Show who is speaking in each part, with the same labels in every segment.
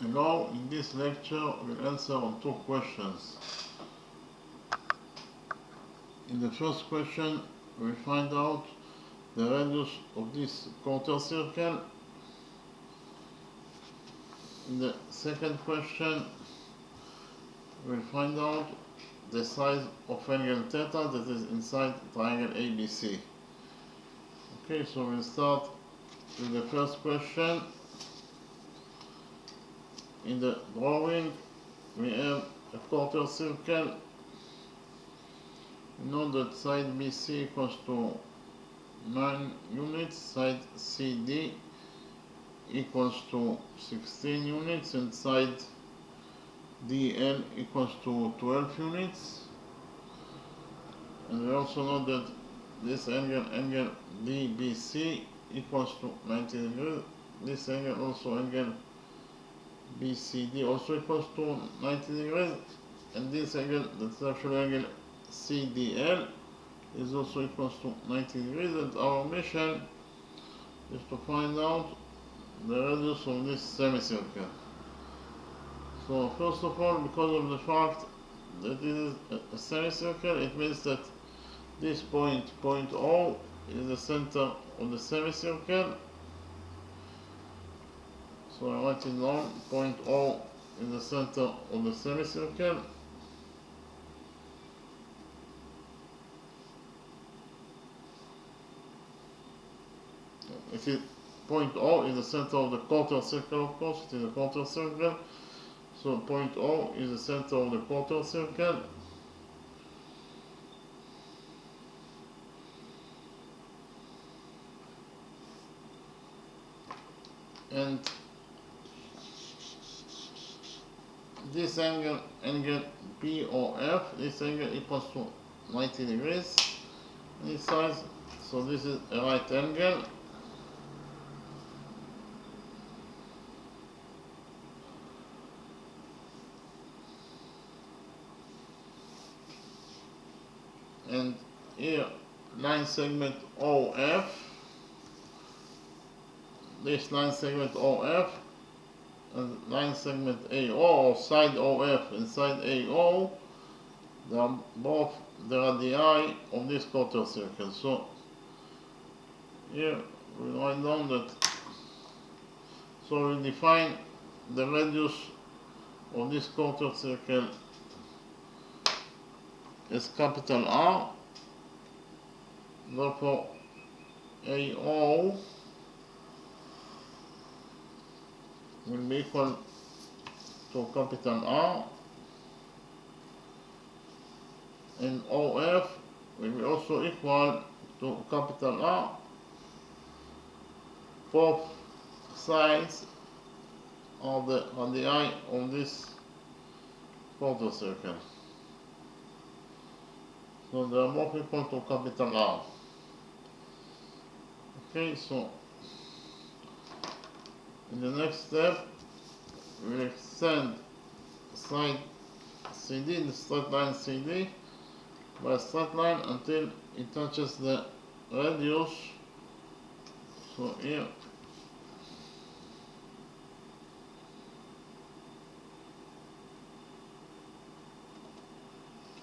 Speaker 1: Now, in this lecture, we'll answer on two questions. In the first question, we'll find out the radius of this quarter circle. In the second question, we'll find out the size of angle theta that is inside triangle ABC. Okay, so we'll start with the first question. In the drawing, we have a quarter circle. We know that side BC equals to 9 units, side CD equals to 16 units, and side DL equals to 12 units. And we also know that this angle DBC equals to 90 degrees. This angle also angle BCD also equals to 90 degrees, and this angle, that's actually angle CDL, is also equals to 90 degrees, and our mission is to find out the radius of this semicircle. So first of all, because of the fact that it is a semicircle, it means that this point O is the center of the semicircle. So I write it down, point O is the center of the semicircle. Point O is the center of the quarter circle, of course, it is a quarter circle. So point O is the center of the quarter circle. And this angle BOF, this angle equals to 90 degrees in this size. So this is a right angle. And here, line segment OF, this line segment OF, and line segment AO, or side OF and side AO, they are both the radii of this quarter circle. So here we write down that, so we define the radius of this quarter circle is capital R. Therefore AO will be equal to capital R, and OF will be also equal to capital R. Both sides are the radii of this quarter circle. So they are both equal to capital R. Okay, so in the next step, we will extend side CD, the straight line CD, by a straight line until it touches the radius. So here,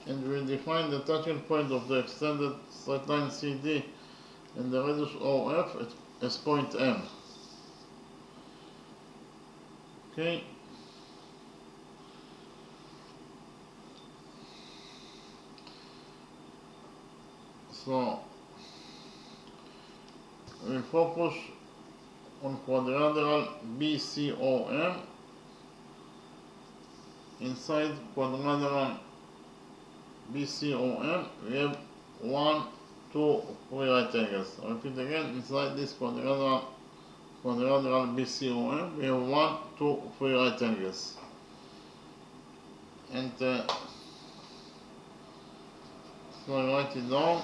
Speaker 1: and we will define the touching point of the extended straight line CD and the radius OF as point M. Okay. So we focus on quadrilateral BCOM. Inside quadrilateral BCOM, we have 1, 2, 3 right angles. I repeat again, inside this quadrilateral BCOM, we have 1, 2, 3 right angles. And so I write it down.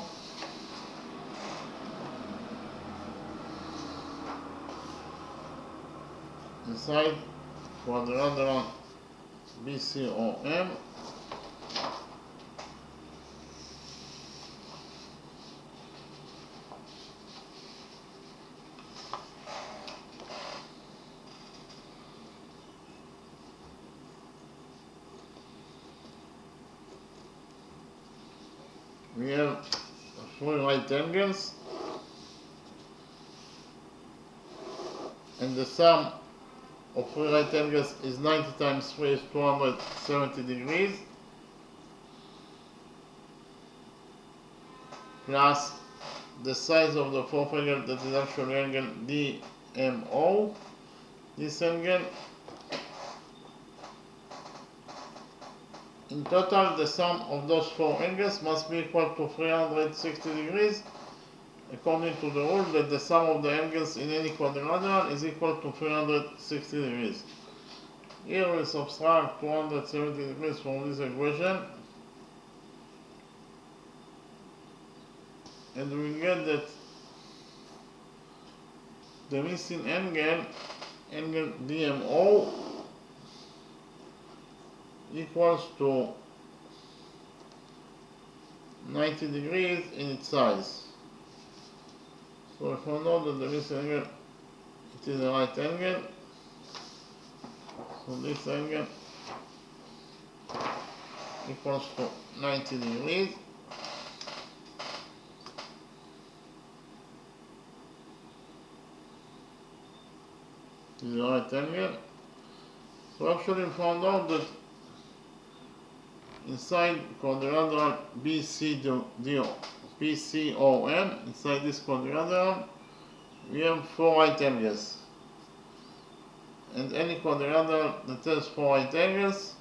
Speaker 1: Inside quadrilateral BCOM, we have 3 right angles, and the sum of 3 right angles is 90 times 3 is 270 degrees, plus the size of the fourth angle, that is actually angle DMO, this angle. In total, the sum of those 4 angles must be equal to 360 degrees, according to the rule that the sum of the angles in any quadrilateral is equal to 360 degrees. Here we subtract 270 degrees from this equation, and we get that the missing angle, angle DMO, equals to 90 degrees in its size. So if I know that the missing angle, it is a right angle, so this angle equals to 90 degrees. This is a right angle. So actually we found out that inside quadrilateral BCOM, inside this quadrilateral, we have 4 right angles. And any quadrilateral that has 4 right angles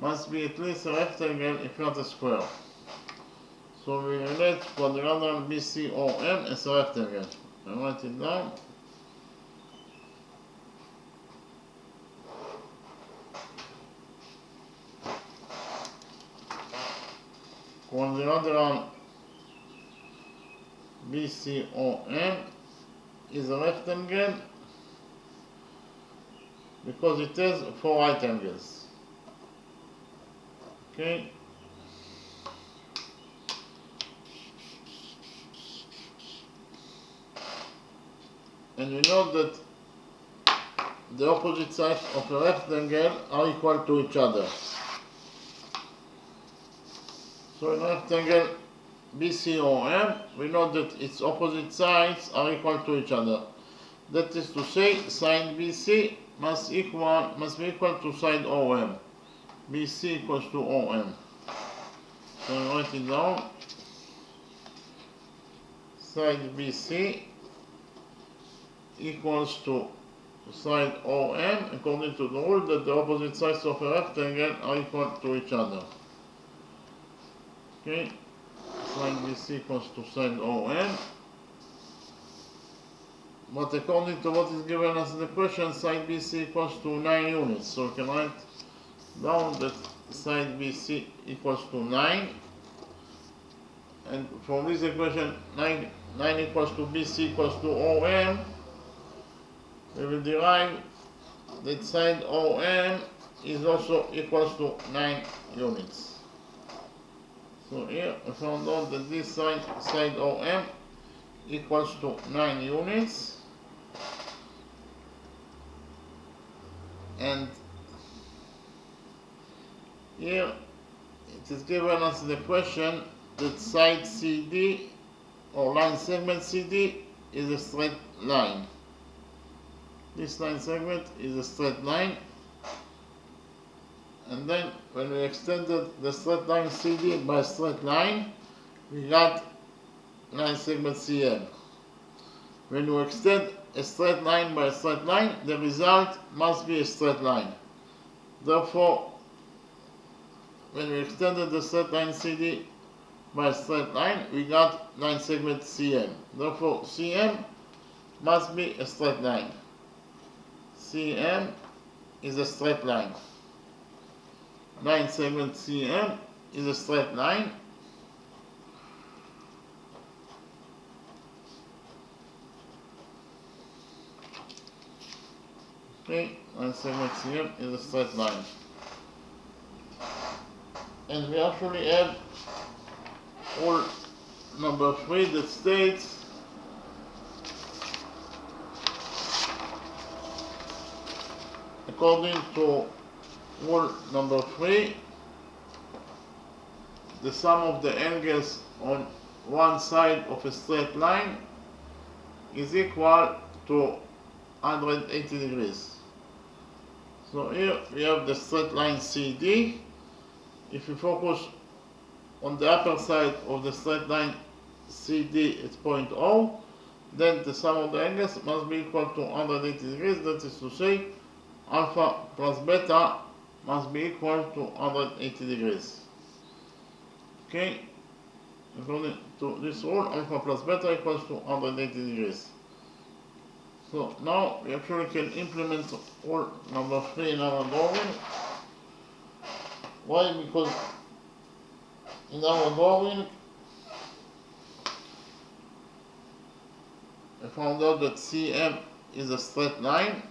Speaker 1: must be at least a rectangle, if not a square. So we relate quadrilateral BCOM as a rectangle. I write it down. Quadrilateral BCOM is a rectangle because it has 4 right angles. Okay. And we know that the opposite sides of a rectangle are equal to each other. So in rectangle BCOM, we know that its opposite sides are equal to each other. That is to say, side BC must be equal to side OM. BC equals to OM. So I write it down. Side BC equals to side OM, according to the rule that the opposite sides of a rectangle are equal to each other. Okay, side BC equals to side OM. But according to what is given us in the question, side BC equals to 9 units. So we can write down that side BC equals to 9. And from this equation, 9 equals to BC equals to OM, we will derive that side OM is also equals to 9 units. So here I found out that this side OM equals to 9 units. And here it is given us the question that side CD or line segment CD is a straight line. This line segment is a straight line, and then when we extended the straight line CD by a straight line, we got line segment CM. When you extend a straight line by a straight line, the result must be a straight line. Therefore, when we extended the straight line CD by a straight line, we got line segment CM. Therefore, CM must be a straight line. CM is a straight line. Line segment CM is a straight line. Okay, line segment CM is a straight line. And we actually have rule number 3 that states according to rule number 3 the sum of the angles on one side of a straight line is equal to 180 degrees. So here we have the straight line CD. If you focus on the upper side of the straight line CD at point O, then the sum of the angles must be equal to 180 degrees. That is to say, alpha plus beta must be equal to 180 degrees. Okay, according to this rule, alpha plus beta equals to 180 degrees. So now we actually can implement rule number 3 in our drawing. Why? Because in our drawing I found out that CM is a straight line.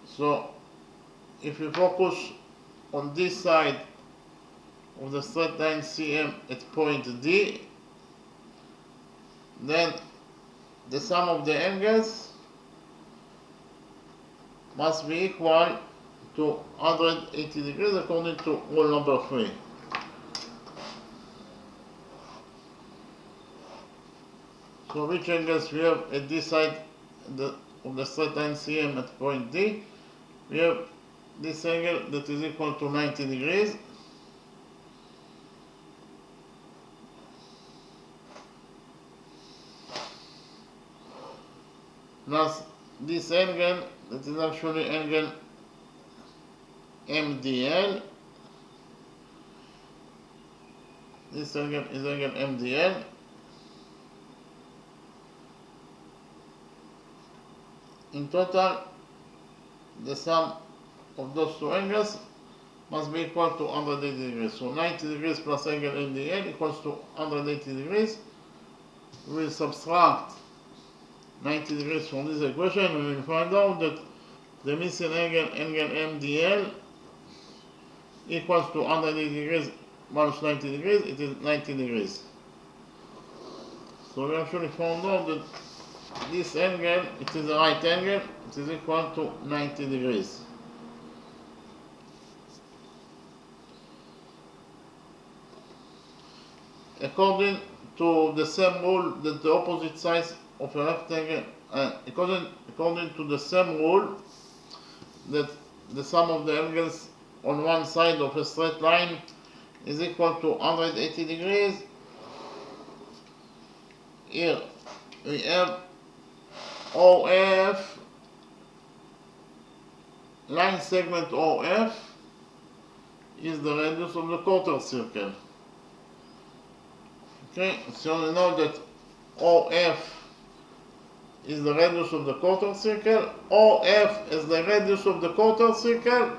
Speaker 1: So if we focus on this side of the straight line CM at point D, then the sum of the angles must be equal to 180 degrees according to rule number 3. So which angles we have at this side of the straight line CM at point D? We have this angle that is equal to 90 degrees. Plus this angle that is actually angle MDL. This angle is angle MDL. In total, the sum of those two angles must be equal to 180 degrees. So 90 degrees plus angle MDL equals to 180 degrees. We will subtract 90 degrees from this equation and we will find out that the missing angle MDL equals to 180 degrees minus 90 degrees. It is 90 degrees. So we actually found out that this angle, it is a right angle, it is equal to 90 degrees. According to the same rule that the opposite sides of a rectangle, according to the same rule that the sum of the angles on one side of a straight line is equal to 180 degrees, here we have OF, line segment OF is the radius of the quarter circle. Okay, so you know that OF is the radius of the quarter circle. OF as the radius of the quarter circle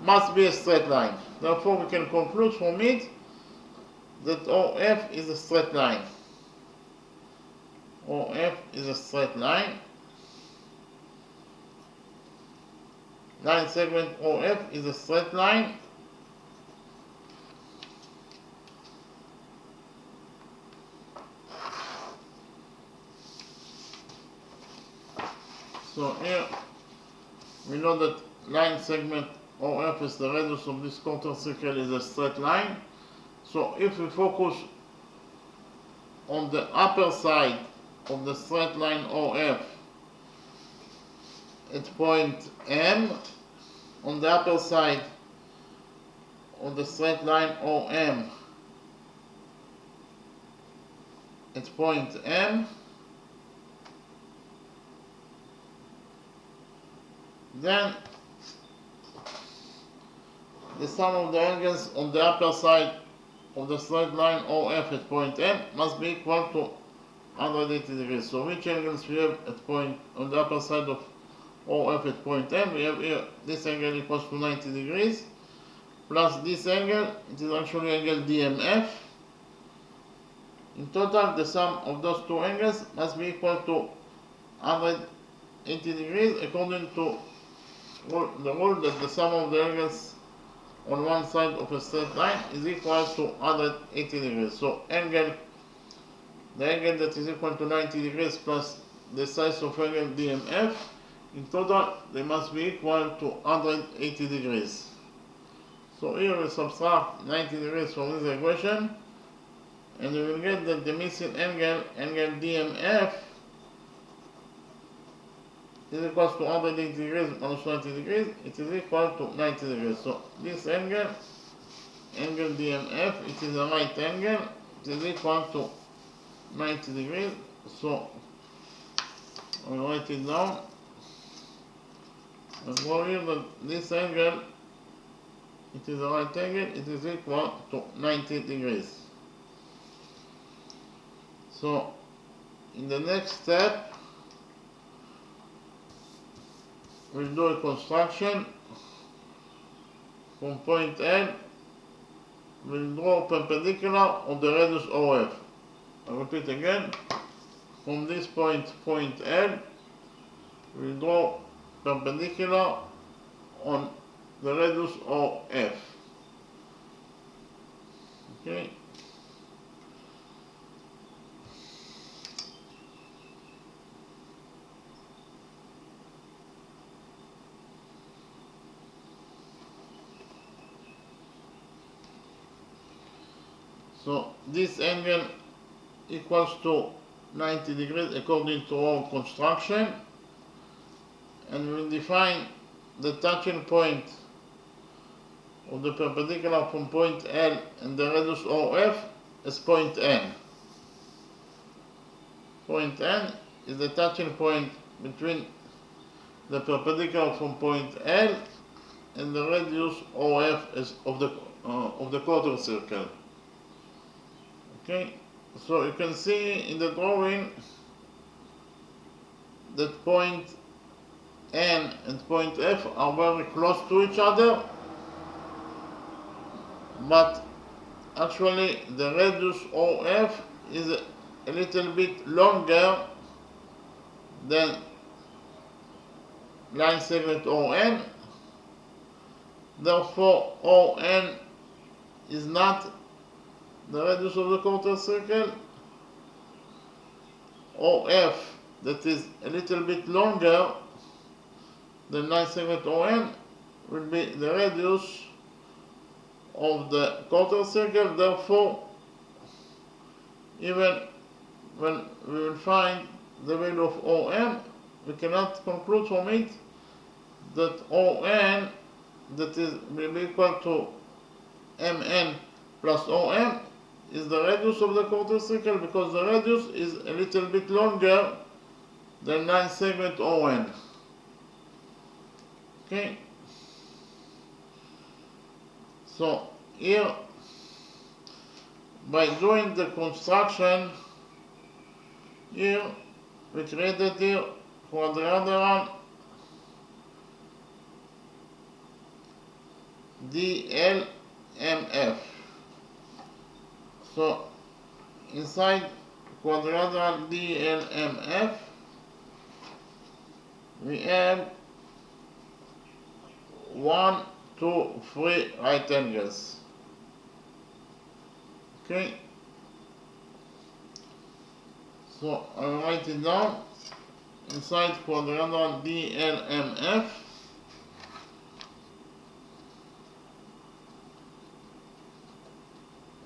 Speaker 1: must be a straight line. Therefore, we can conclude from it that OF is a straight line. OF is a straight line. Line segment OF is a straight line. So here we know that line segment OF is the radius of this quarter circle is a straight line. So if we focus on the upper side of the straight line OF at point M, on the upper side of the straight line OM at point M, then the sum of the angles on the upper side of the straight line OF at point M must be equal to 180 degrees. So which angles we have at point on the upper side of OF at point M? We have here this angle equals to 90 degrees plus this angle, it is actually angle DMF. In total, the sum of those two angles must be equal to 180 degrees according to the rule that the sum of the angles on one side of a straight line is equal to 180 degrees. So the angle that is equal to 90 degrees plus the size of angle DMF, in total they must be equal to 180 degrees. So here we subtract 90 degrees from this equation, and we will get that the missing angle, angle DMF, is equal to 180 degrees minus 90 degrees. It is equal to 90 degrees. So this angle, angle DMF, it is a right angle. It is equal to 90 degrees. So I will write it down. And for here that this angle, it is a right angle. It is equal to 90 degrees. So in the next step, we'll do a construction from point L. We'll draw perpendicular on the radius OF. I repeat again. From this point, point L, we'll draw perpendicular on the radius OF. Okay. So this angle equals to 90 degrees according to our construction, and we will define the touching point of the perpendicular from point L and the radius OF as point N. Point N is the touching point between the perpendicular from point L and the radius OF of the quarter circle. Okay, so you can see in the drawing that point N and point F are very close to each other, but actually the radius OF is a little bit longer than line segment ON. Therefore ON is not the radius of the quarter circle. OF, that is a little bit longer than line segment ON, will be the radius of the quarter circle. Therefore, even when we will find the value of OM, we cannot conclude from it that ON, that is, will be equal to MN plus OM, is the radius of the quarter circle, because the radius is a little bit longer than line segment ON. Okay, so here, by doing the construction, here we created here quadrilateral DLMF. So inside quadrilateral DLMF, we have 1, 2, 3 right angles. Okay, so I'll write it down. Inside quadrilateral DLMF,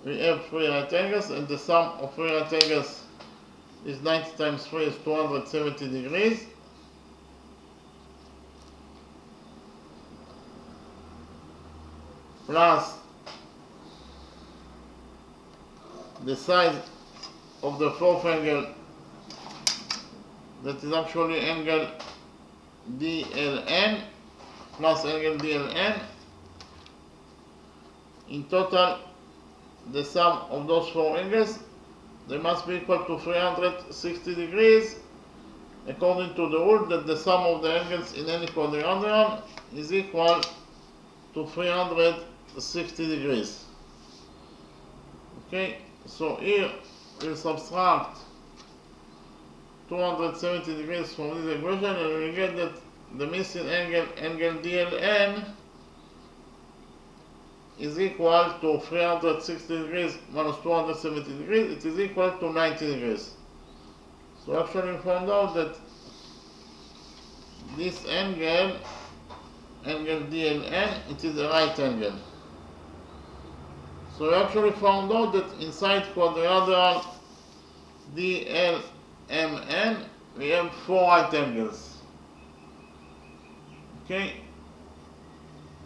Speaker 1: we have 3 right angles, and the sum of 3 right angles is 90 times 3 is 270 degrees. Plus the size of the fourth angle, that is actually angle DLN, plus angle DLN. In total, the sum of those 4 angles, they must be equal to 360 degrees, according to the rule that the sum of the angles in any quadrilateral is equal to 360 degrees. Okay, so here we'll subtract 270 degrees from this equation, and we'll get that the missing angle, angle DLN, is equal to 360 degrees minus 270 degrees. It is equal to 90 degrees. So actually we found out that this angle, angle DLN, it is a right angle. So we actually found out that inside quadrilateral DLMN we have 4 right angles. Okay?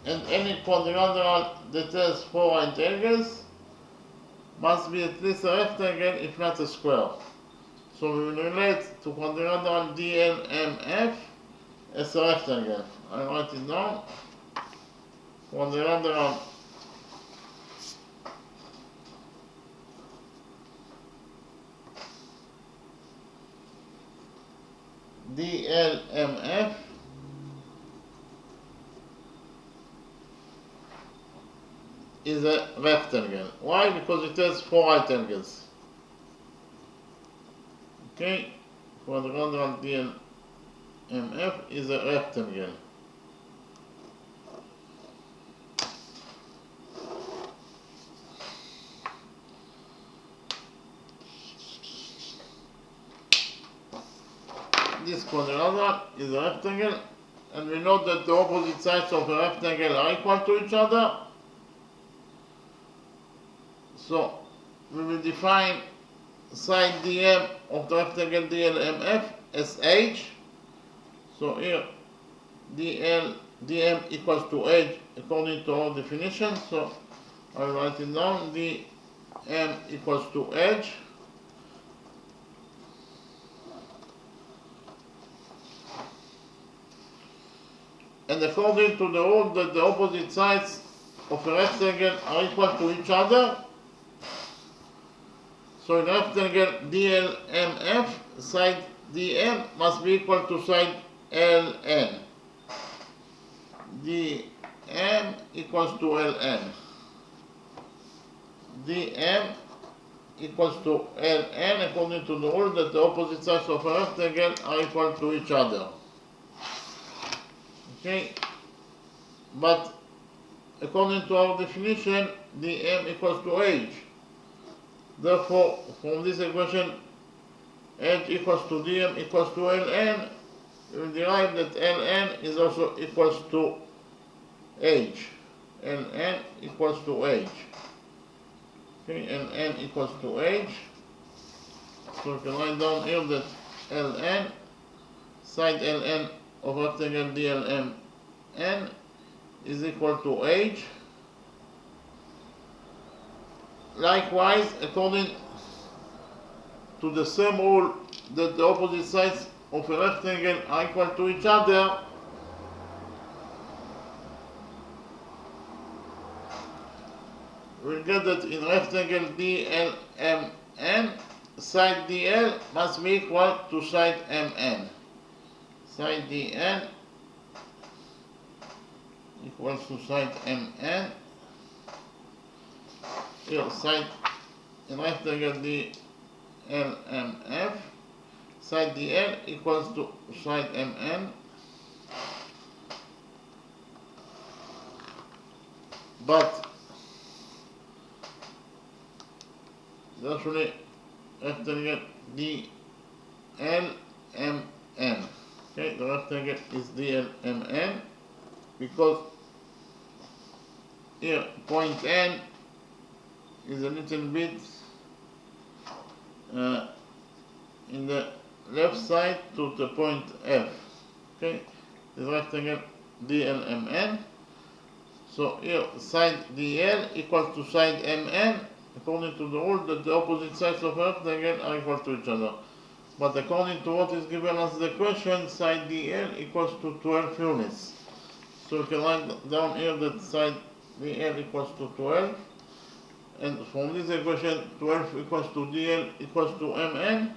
Speaker 1: And any quadrilateral that has 4 right angles must be at least a rectangle, if not a square. So we will relate to quadrilateral DLMF as a rectangle. I write it down. Quadrilateral DLMF is a rectangle. Why? Because it has 4 right angles. Okay? Quadrilateral DLMF is a rectangle. This quadrilateral is a rectangle, and we know that the opposite sides of a rectangle are equal to each other. So we will define side DM of the rectangle DLMF as H. So here DM equals to H according to our definition. So I'll write it down. DM equals to H. And according to the rule that the opposite sides of a rectangle are equal to each other, so in rectangle DLMF, side DM must be equal to side LN. DM equals to LN. DM equals to LN according to the rule that the opposite sides of a rectangle are equal to each other. Okay, but according to our definition, DM equals to H. Therefore, from this equation, H equals to DM equals to Ln, we will derive that Ln is also equals to H. Ln equals to H. Okay, Ln equals to H. So we can write down here that Ln, side Ln of rectangle DLMN is equal to H. Likewise, according to the same rule that the opposite sides of a rectangle are equal to each other, we'll get that in rectangle DLMN, side DL must be equal to side MN. Side DN equals to side MN. Here, side in rectangle DLMF, side DL equals to side MN. But actually rectangle DLMN. Okay, the rectangle is DLMN because here point N is a little bit in the left side to the point F. Okay, the rectangle DLMN. So here side DL equals to side MN according to the rule that the opposite sides of a rectangle are equal to each other. But according to what is given as the question, side DL equals to 12 units. So we can write down here that side DL equals to 12. And from this equation, 12 equals to DL equals to MN.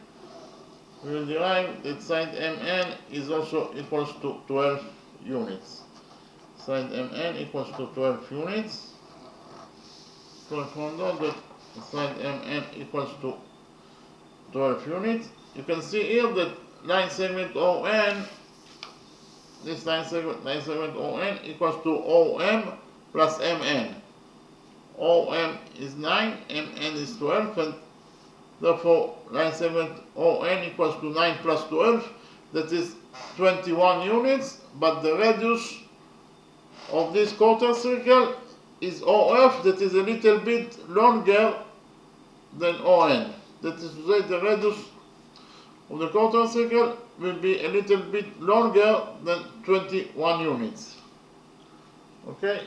Speaker 1: We will derive that side MN is also equals to 12 units. Side MN equals to 12 units. So I found out that side MN equals to 12 units. You can see here that line segment ON, this line segment ON equals to OM plus MN. OM is 9, MN is 12, and therefore line segment ON equals to 9 plus 12, that is 21 units, but the radius of this quarter circle is OF that is a little bit longer than ON. That is to say, the radius of the quarter circle will be a little bit longer than 21 units. Okay?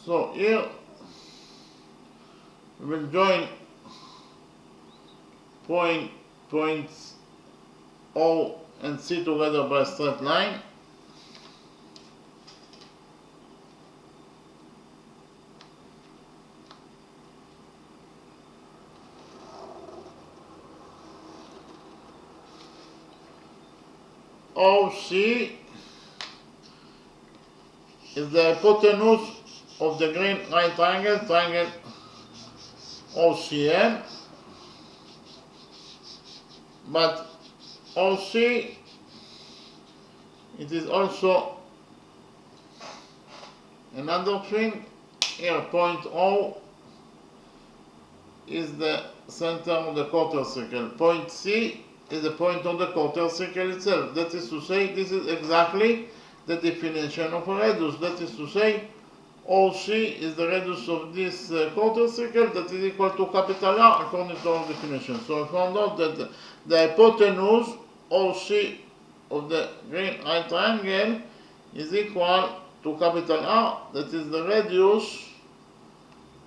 Speaker 1: So here we will join points O and C together by a straight line. OC is the hypotenuse of the green right triangle OCM, but OC, it is also another thing. Here point O is the center of the quarter circle. Point C is the point of the quarter circle itself. That is to say, this is exactly the definition of a radius. That is to say, OC is the radius of this quarter circle that is equal to capital R according to our definition. So I found out that the hypotenuse OC of the green right triangle is equal to capital R, that is the radius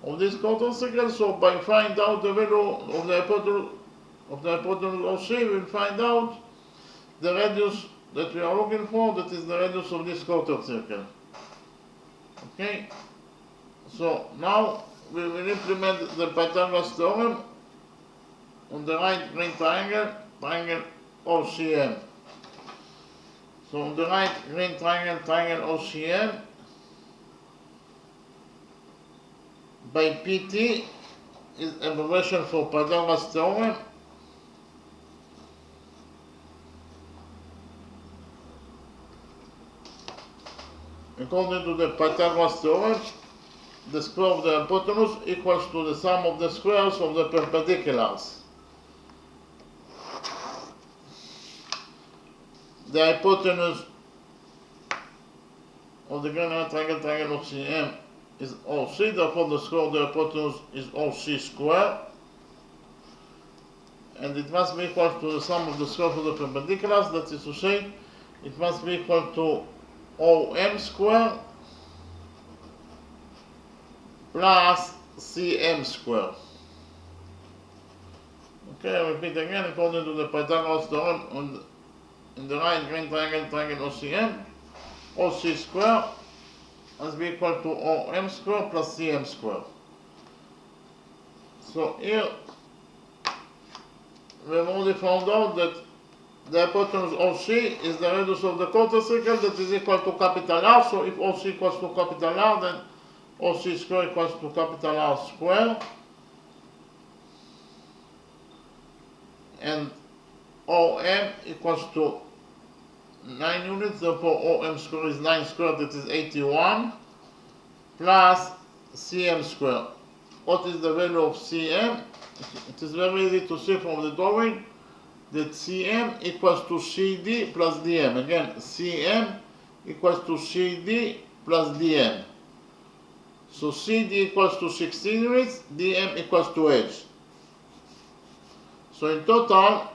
Speaker 1: of this quarter circle. So by finding out the value of the hypotenuse OC, we will find out the radius that we are looking for, that is the radius of this quarter circle. Okay, so now we will implement the Pythagoras theorem on the right green triangle OCM. So on the right green triangle OCM, by PT is abbreviation for Pythagoras theorem. According to the Pythagoras theorem, the square of the hypotenuse equals to the sum of the squares of the perpendiculars. The hypotenuse of the green right triangle OCM is OC, therefore the square of the hypotenuse is OC square, and it must be equal to the sum of the squares of the perpendiculars. That is to say, it must be equal to OM square plus CM square. Okay, I repeat again, according to the Pythagoras theorem in the right green triangle OCM, OC square must be equal to OM square plus CM square. So here we have already found out that the hypotenuse OC is the radius of the quarter circle that is equal to capital R. So if OC equals to capital R, then OC square equals to capital R square. And OM equals to 9 units, therefore OM square is 9 squared, that is 81, plus CM square. What is the value of CM? It is very easy to see from the drawing that CM equals to CD plus DM. Again, CM equals to CD plus DM. So CD equals to 16 units, DM equals to H. So in total,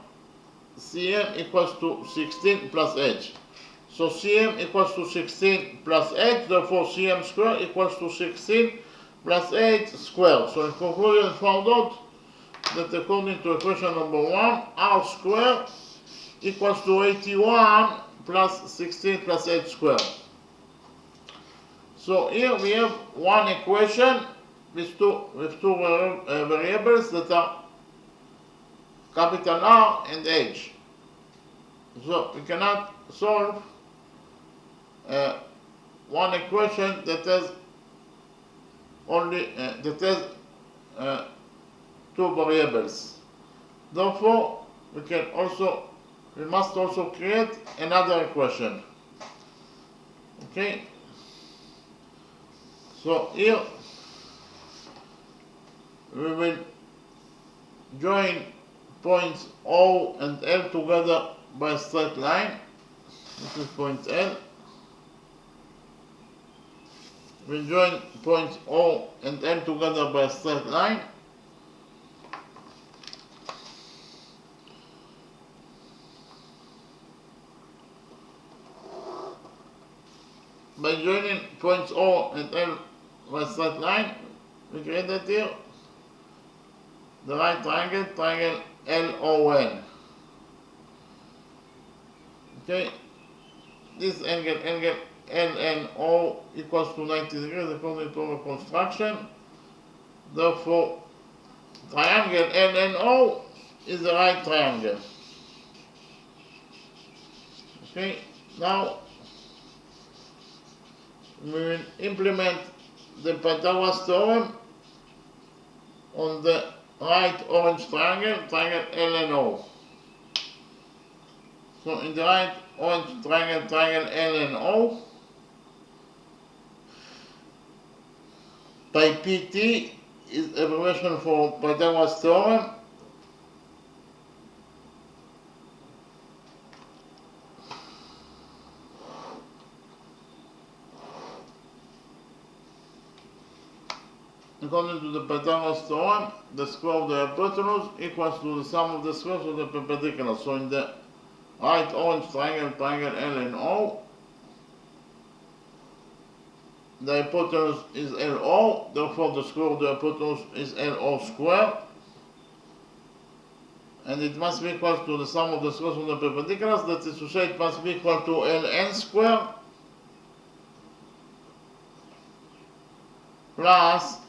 Speaker 1: CM equals to 16 plus H. So CM equals to 16 plus H, therefore CM square equals to 16 plus H squared. So in conclusion, found out that according to equation number 1, R squared equals to 81 plus 16 plus H squared. So here we have one equation with two variables that are capital R and H. So we cannot solve one equation that has only two variables. Therefore, we must also create another equation. Okay. So here we will join points O and L together by a straight line. This is point L. We join points O and N together by a straight line. By joining points O and L by a straight line, we created here the right triangle, triangle LON. Okay, this angle LNO equals to 90 degrees according to our construction. Therefore, triangle LNO is the right triangle. Okay, now we will implement the Pythagoras theorem on the right orange triangle, triangle LNO. So in the right orange triangle, triangle LNO, by PT is abbreviation for Pythagoras theorem. According to the Pythagoras theorem, the square of the hypotenuse equals to the sum of the squares of the perpendicular. So in the right orange triangle, triangle LNO, the hypotenuse is LO, therefore the square of the hypotenuse is LO squared, and it must be equal to the sum of the squares of the perpendiculars, that is to say it must be equal to LN squared plus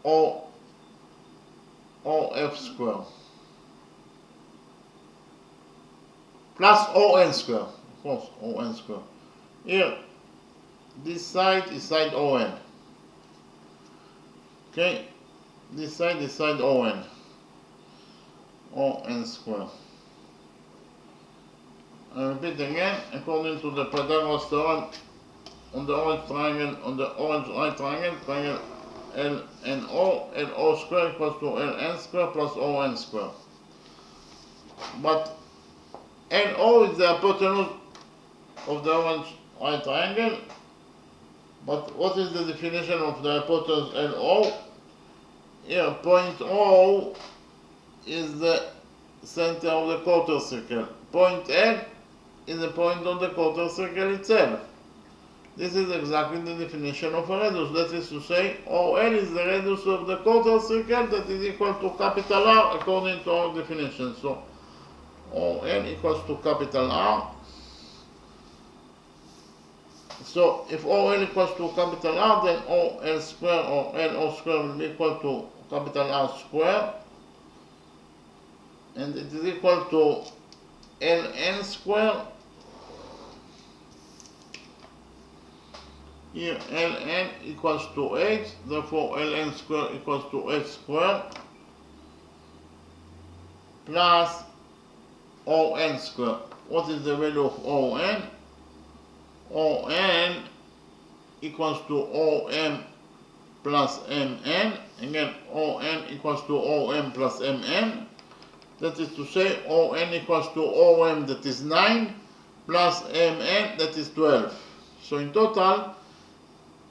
Speaker 1: OF squared plus ON squared, of course, ON squared. Here, this side is side ON. Okay, this side is side ON. ON squared. I repeat again, according to the Pythagoras theorem, on the orange triangle, on the orange right triangle, triangle LNO, LO squared equals to LN squared plus ON squared. But LO is the hypotenuse of the orange right triangle. But what is the definition of the hypotenuse LO? Here, point O is the center of the quarter circle. Point L is the point of the quarter circle itself. This is exactly the definition of a radius. That is to say, OL is the radius of the quarter circle that is equal to capital R according to our definition. So, OL equals to capital R. So, if OL equals to capital R, then OL square or LO square will be equal to capital R square. And it is equal to LN square. Here Ln equals to 8, therefore Ln square equals to 8 square plus On square. What is the value of On? On equals to Om plus Mn. Again, On equals to Om plus Mn. That is to say, On equals to Om, that is 9, plus Mn, that is 12. So in total,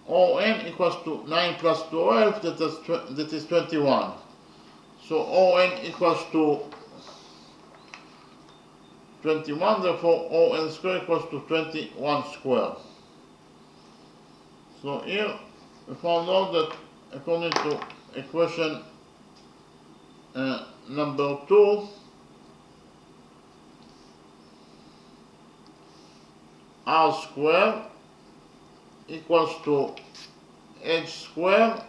Speaker 1: On equals to 9 plus 12, that is 21. So On equals to 21, therefore On square equals to 21 square. So here we found out that according to equation number 2, R squared equals to H squared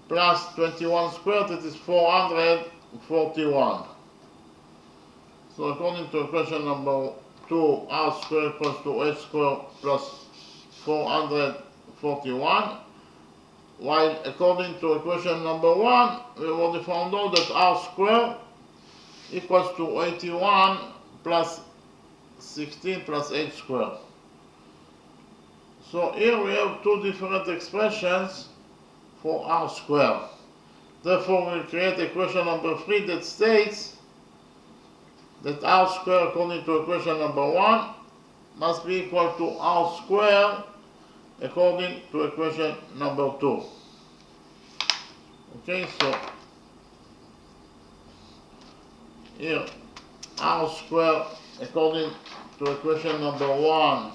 Speaker 1: plus 21 squared, that is 441. So according to equation number 2, R squared equals to H squared plus 441, while according to equation number 1, we already found out that R squared equals to 81 plus 16 plus H squared. So here we have two different expressions for R squared. Therefore, we'll create equation number 3 that states that R squared according to equation number 1 must be equal to R squared according to equation number 2. Okay, so here r squared according to equation number 1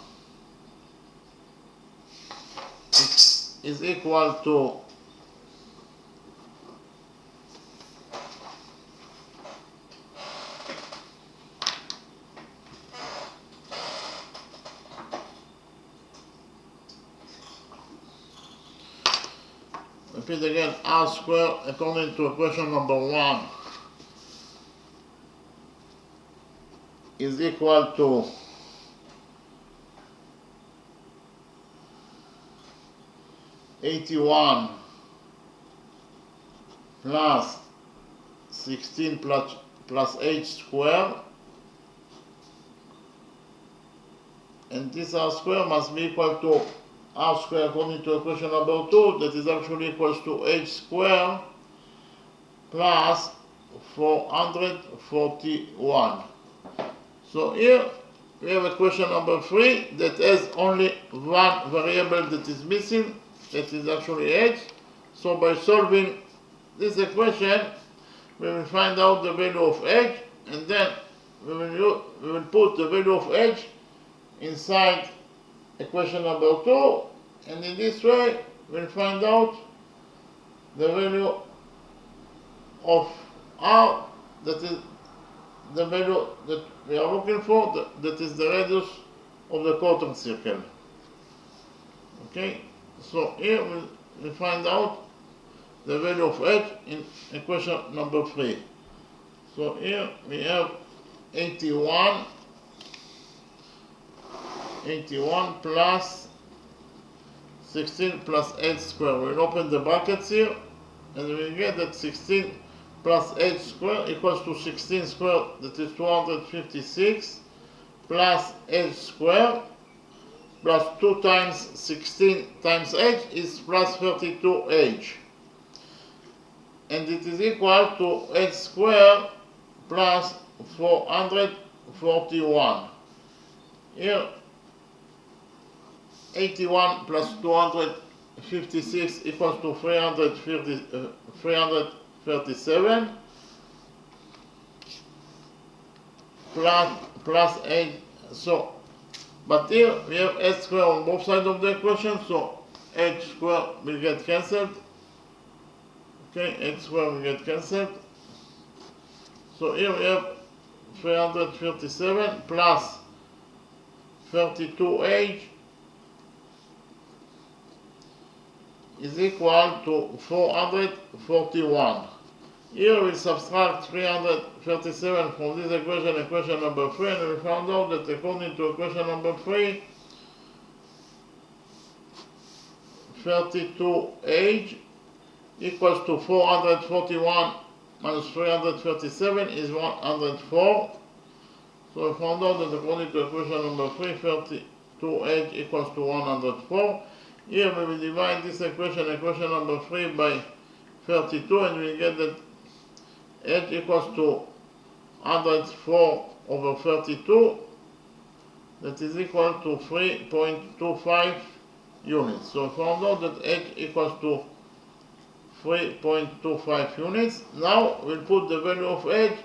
Speaker 1: is equal to repeat again, r squared according to equation number 1 is equal to 81 plus 16 plus h squared, and this r squared must be equal to r squared according to equation number 2, that is actually equals to h squared plus 441. So here we have equation number 3 that has only one variable that is missing, that is actually h. So by solving this equation, we will find out the value of h, and then we will put the value of h inside equation number 2, and in this way we'll find out the value of r, that is the value that we are looking for, that is the radius of the quarter circle. Okay, so here we find out the value of h in equation number 3. So here we have 81 plus 16 plus h squared. We'll open the brackets here, and we get that 16 plus h squared equals to 16 squared, that is 256, plus h squared, plus 2 times 16 times h is plus 32h. And it is equal to h squared plus 441. Here, 81 plus 256 equals to 337 plus 8. So, but here we have h squared on both sides of the equation, so h squared will get cancelled. Okay, h squared will get cancelled. So here we have 337 plus 32h is equal to 441. Here we subtract 337 from this equation number 3, and we found out that according to equation number 3, 32h equals to 441 minus 337 is 104. So we found out that according to equation number 3, 32h equals to 104. Here we will divide this equation number 3 by 32, and we get that h equals to 104 over 32, that is equal to 3.25 units. So we found out that h equals to 3.25 units. Now we'll put the value of h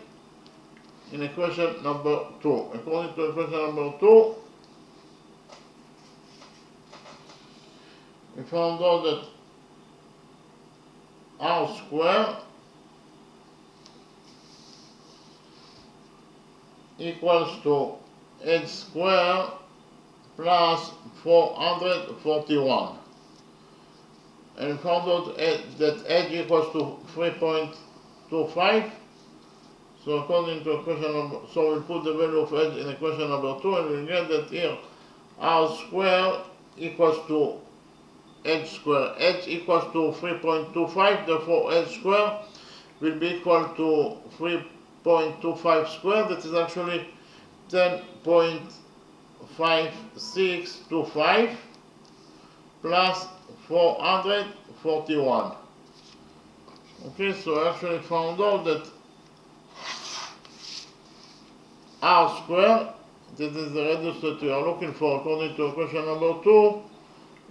Speaker 1: in equation number 2. According to equation number 2, we found out that r squared equals to h squared plus 441. And we found out that h equals to 3.25. So according to equation number, so we'll put the value of h in equation number 2, and we'll get that here r squared equals to h squared. H equals to 3.25, therefore h squared will be equal to 3.25 squared, that is actually 10.5625 plus 441. Okay, so I actually found out that r squared, that is the radius that we are looking for according to equation number 2,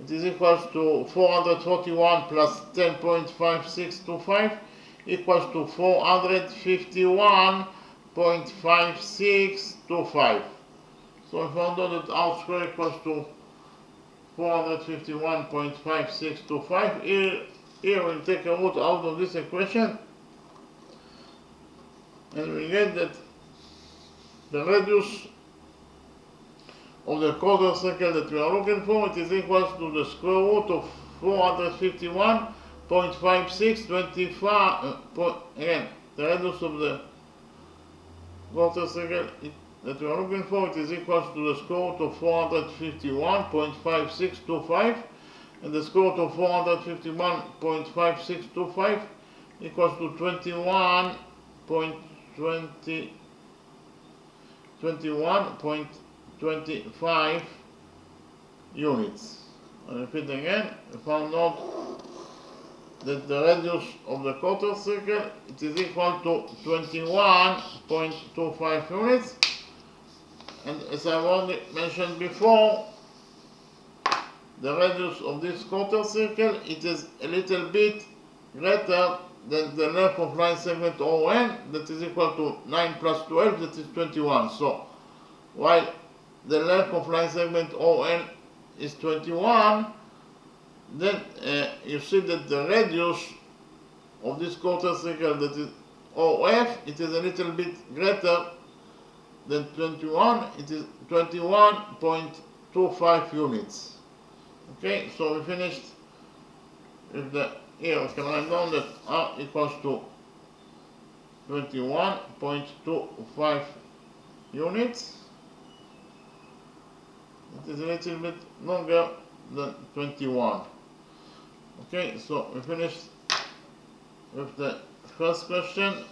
Speaker 1: it is equals to 441 plus 10.5625 equals to 451.5625. So we found out that r squared equals to 451.5625. Here we'll take a root out of this equation and we get that the radius of the quarter circle that we are looking for, it is equal to the square root of 451.5625. Again, the radius of the quarter circle that we are looking for, it is equal to the square root of 451.5625, and the square root of 451.5625 equals to 21.25 units. I repeat again, we found out that the radius of the quarter circle, it is equal to 21.25 units, and as I already mentioned before, the radius of this quarter circle, it is a little bit greater than the length of line segment ON, that is equal to 9 plus 12, that is 21. So while the length of line segment ON is 21, then you see that the radius of this quarter circle, that is OF, it is a little bit greater than 21, it is 21.25 units. Okay, so we finished with the, here we can write down that R equals to 21.25 units. It is a little bit longer than 21. Okay, so we finished with the first question.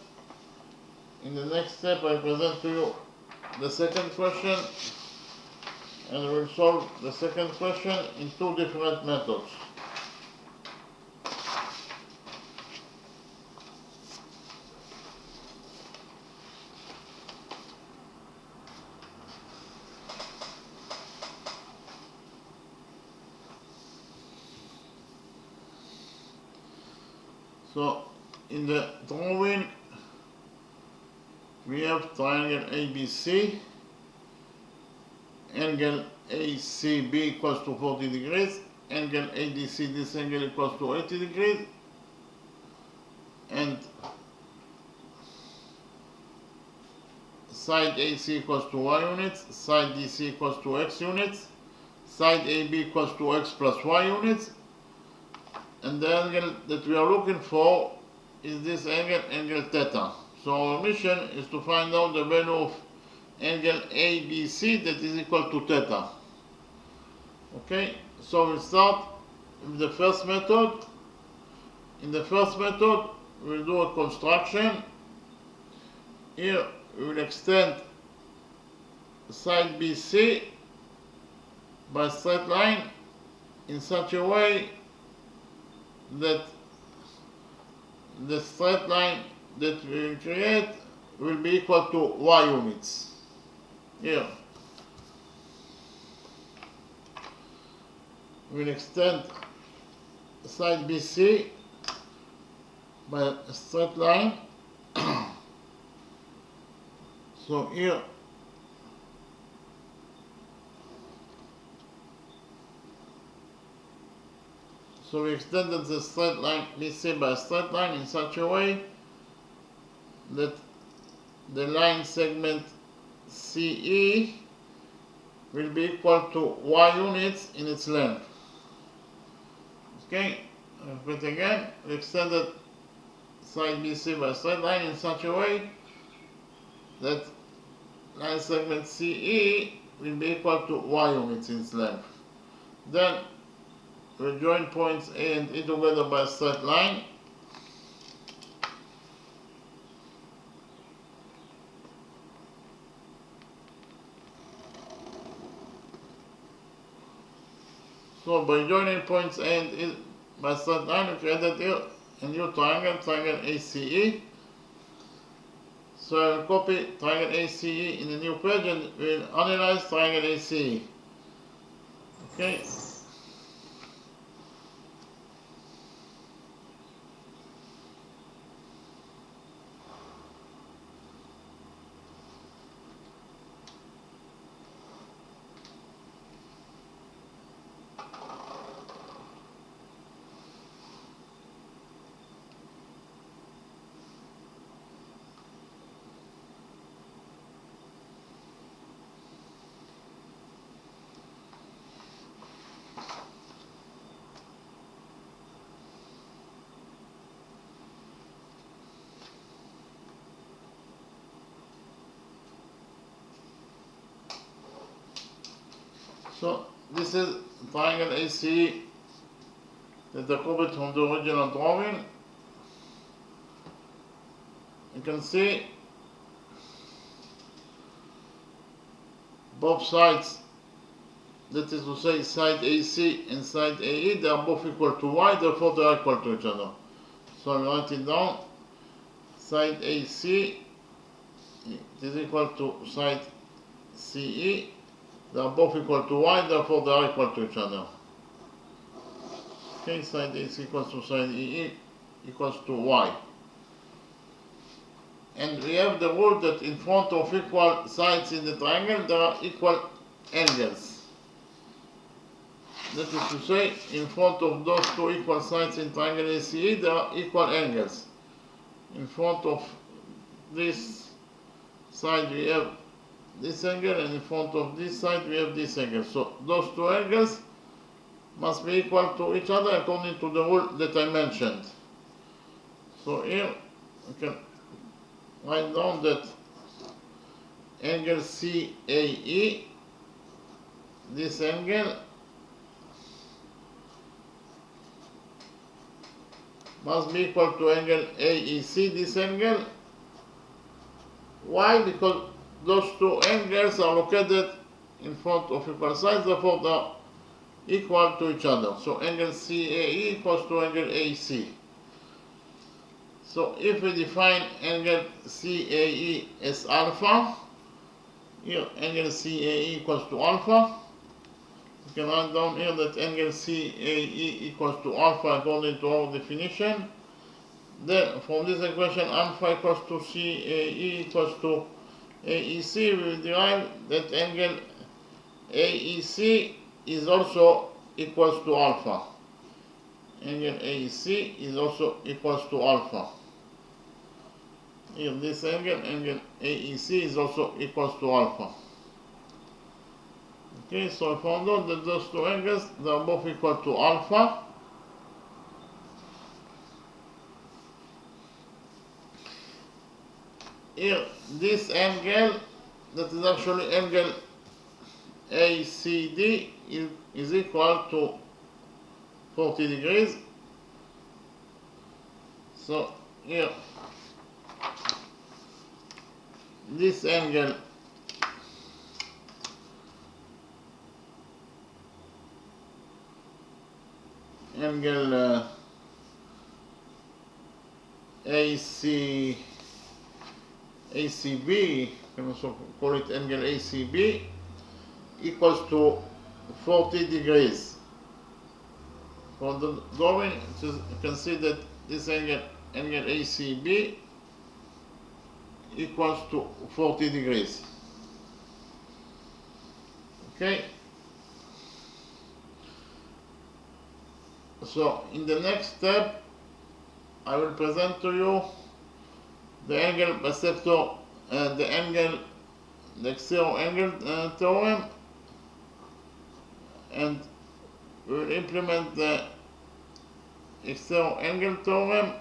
Speaker 1: In the next step I present to you the second question, and we'll solve the second question in two different methods. So in the drawing we have triangle ABC, angle ACB equals to 40 degrees, angle ADC, this angle equals to 80 degrees, and side AC equals to Y units, side DC equals to X units, side AB equals to X plus Y units, and the angle that we are looking for is this angle, angle theta. So our mission is to find out the value of angle ABC that is equal to theta. Okay, so we'll start with the first method. In the first method, we'll do a construction. Here we will extend side BC by a straight line in such a way that the straight line that we will create will be equal to Y units. Here we'll extend side BC by a straight line. So here so we extended the straight line BC by a straight line in such a way that the line segment CE will be equal to Y units in its length. Okay, repeat again, we extended side BC by a straight line in such a way that line segment CE will be equal to Y units in its length. Then we join points A and E together by a straight line. So by joining points A and E by a straight line, we created here a new triangle, triangle ACE. So I will copy triangle ACE in the new page and we'll analyze triangle ACE. Okay. So this is triangle ACE that I copied from the original drawing. You can see both sides, that is to say side AC and side AE, they are both equal to y, therefore they are equal to each other. So I write it down. Side AC is equal to side CE. They are both equal to y, therefore they are equal to each other. Okay, side AC equals to side EE equals to y. And we have the rule that in front of equal sides in the triangle there are equal angles. That is to say, in front of those two equal sides in triangle ACE there are equal angles. In front of this side we have this angle, and in front of this side we have this angle. So those two angles must be equal to each other according to the rule that I mentioned. So here we can write down that angle CAE, this angle, must be equal to angle AEC, this angle. Why? Because those two angles are located in front of equal sides, therefore they are equal to each other. So angle CAE equals to angle AC. So if we define angle CAE as alpha, here angle CAE equals to alpha, we can write down here that angle CAE equals to alpha according to our definition. Then from this equation alpha equals to CAE equals to AEC, we will derive that angle AEC is also equals to alpha. Angle AEC is also equals to alpha. Here this angle AEC is also equals to alpha. Okay, so I found out that those two angles, they are both equal to alpha. Here, this angle, that is actually angle ACD, is equal to 40 degrees. So here, this angle ACB, you can also call it angle ACB, equals to 40 degrees. From the drawing, you can see that this angle ACB equals to 40 degrees. Okay. So in the next step, I will present to you the angle bisector, the exterior angle theorem, and we will implement the exterior angle theorem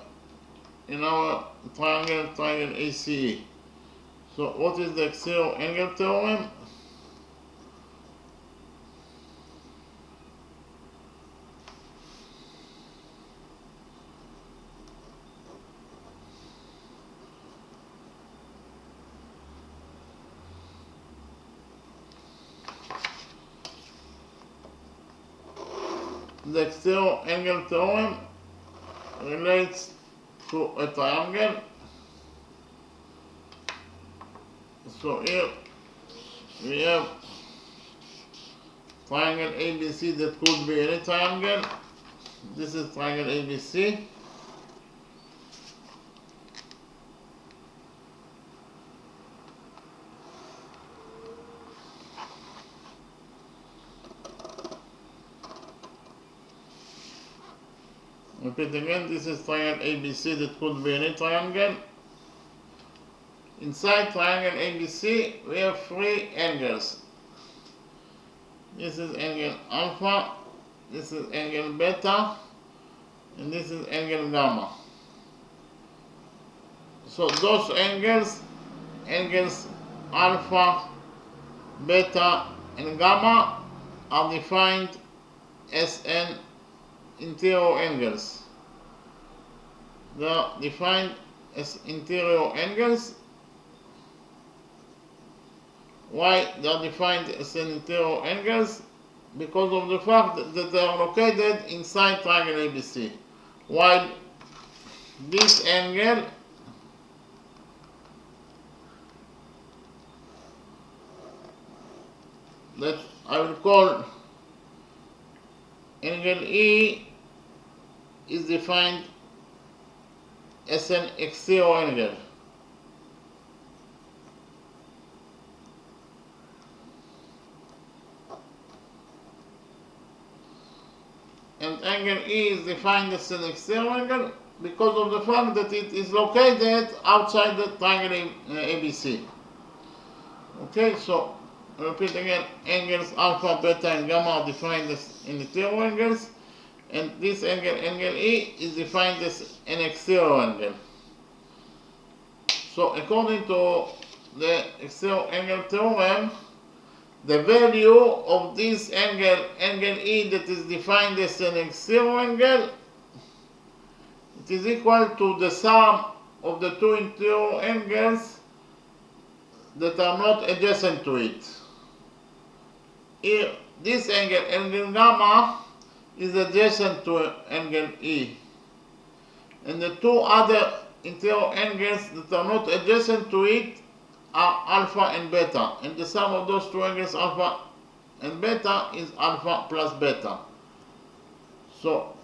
Speaker 1: in our triangle ACE. So what is the exterior angle theorem? The exterior angle theorem relates to a triangle. So here we have triangle ABC that could be any triangle. This is triangle ABC. Repeat again, this is triangle ABC that could be any triangle. Inside triangle ABC, we have three angles. This is angle alpha, this is angle beta, and this is angle gamma. So those angles alpha, beta, and gamma, are defined as an interior angles. They are defined as interior angles. Why they are defined as an interior angles? Because of the fact that they are located inside triangle ABC. While this angle that I will call angle E is defined as an exterior angle. And angle E is defined as an exterior angle because of the fact that it is located outside the triangle ABC. Okay, so repeat again, angles alpha, beta, and gamma are defined as interior angles, and this angle, angle E, is defined as an exterior angle. So according to the exterior angle theorem, the value of this angle, angle E, that is defined as an exterior angle, it is equal to the sum of the two interior angles that are not adjacent to it. Here, this angle, angle gamma, is adjacent to angle E. And the two other interior angles that are not adjacent to it are alpha and beta. And the sum of those two angles, alpha and beta, is alpha plus beta. So,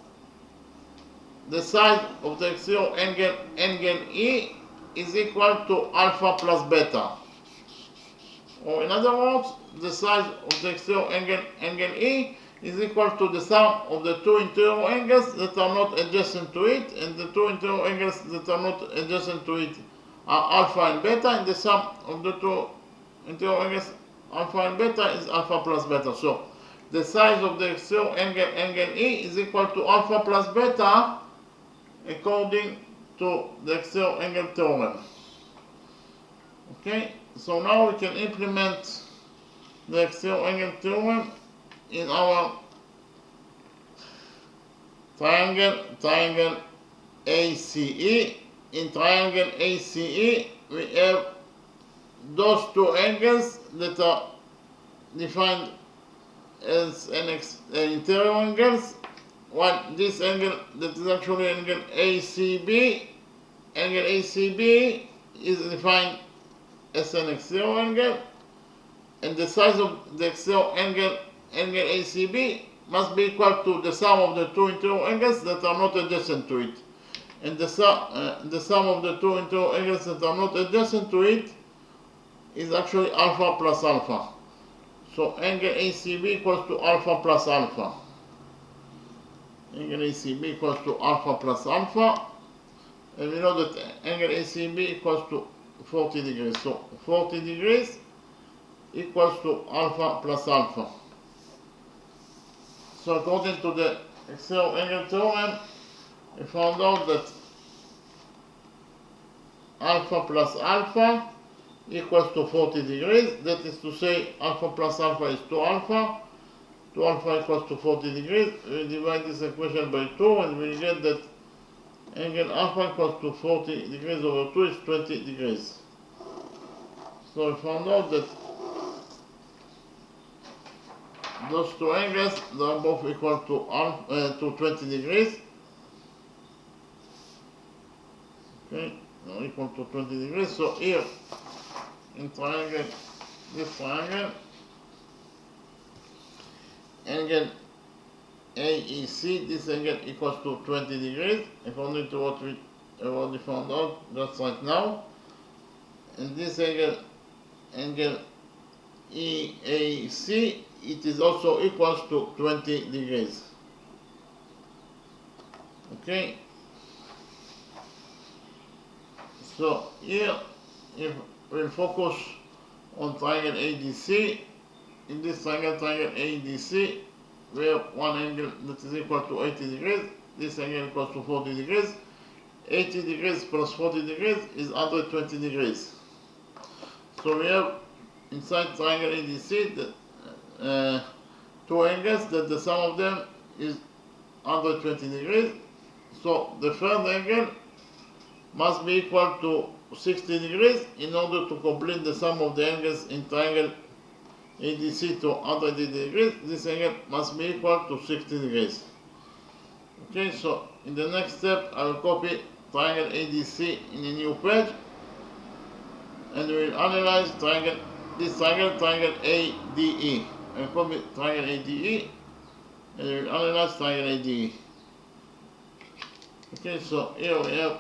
Speaker 1: the size of the exterior angle, angle E, is equal to alpha plus beta. Or in other words, the size of the exterior angle, angle E, is equal to the sum of the two interior angles that are not adjacent to it, and the two interior angles that are not adjacent to it are alpha and beta, and the sum of the two interior angles, alpha and beta, is alpha plus beta. So the size of the exterior angle, angle E, is equal to alpha plus beta according to the exterior angle theorem. Okay, so now we can implement the exterior angle theorem in our triangle ACE. In triangle ACE, we have those two angles that are defined as an interior angles. One, this angle that is actually angle ACB. Angle ACB is defined as an exterior angle, and the size of the exterior angle, angle ACB, must be equal to the sum of the two interior angles that are not adjacent to it. And the sum of the two interior angles that are not adjacent to it is actually alpha plus alpha. So angle ACB equals to alpha plus alpha. Angle ACB equals to alpha plus alpha. And we know that angle ACB equals to 40 degrees. So 40 degrees equals to alpha plus alpha. So according to the exterior angle theorem, we found out that alpha plus alpha equals to 40 degrees. That is to say, alpha plus alpha is 2 alpha. 2 alpha equals to 40 degrees. We divide this equation by 2 and we get that angle alpha equals to 40 degrees over 2 is 20 degrees. So we found out that those two angles, they are both equal to 20 degrees. Okay, they are equal to 20 degrees. So here, in triangle, this triangle, angle AEC, this angle equals to 20 degrees, according to what we already found out just right now. And this angle, angle EAC, it is also equals to 20 degrees. Okay. So here, if we'll focus on triangle ADC, in this triangle ADC, we have one angle that is equal to 80 degrees. This angle equals to 40 degrees. 80 degrees plus 40 degrees is 120 degrees. So we have inside triangle ADC two angles that the sum of them is 120 degrees. So the third angle must be equal to 60 degrees in order to complete the sum of the angles in triangle ADC to 180 degrees. This angle must be equal to 60 degrees. Okay, so in the next step I will copy triangle ADC in a new page, and we will analyze this triangle ADE. I will copy triangle ADE, and we will analyze triangle ADE. Okay, so here we have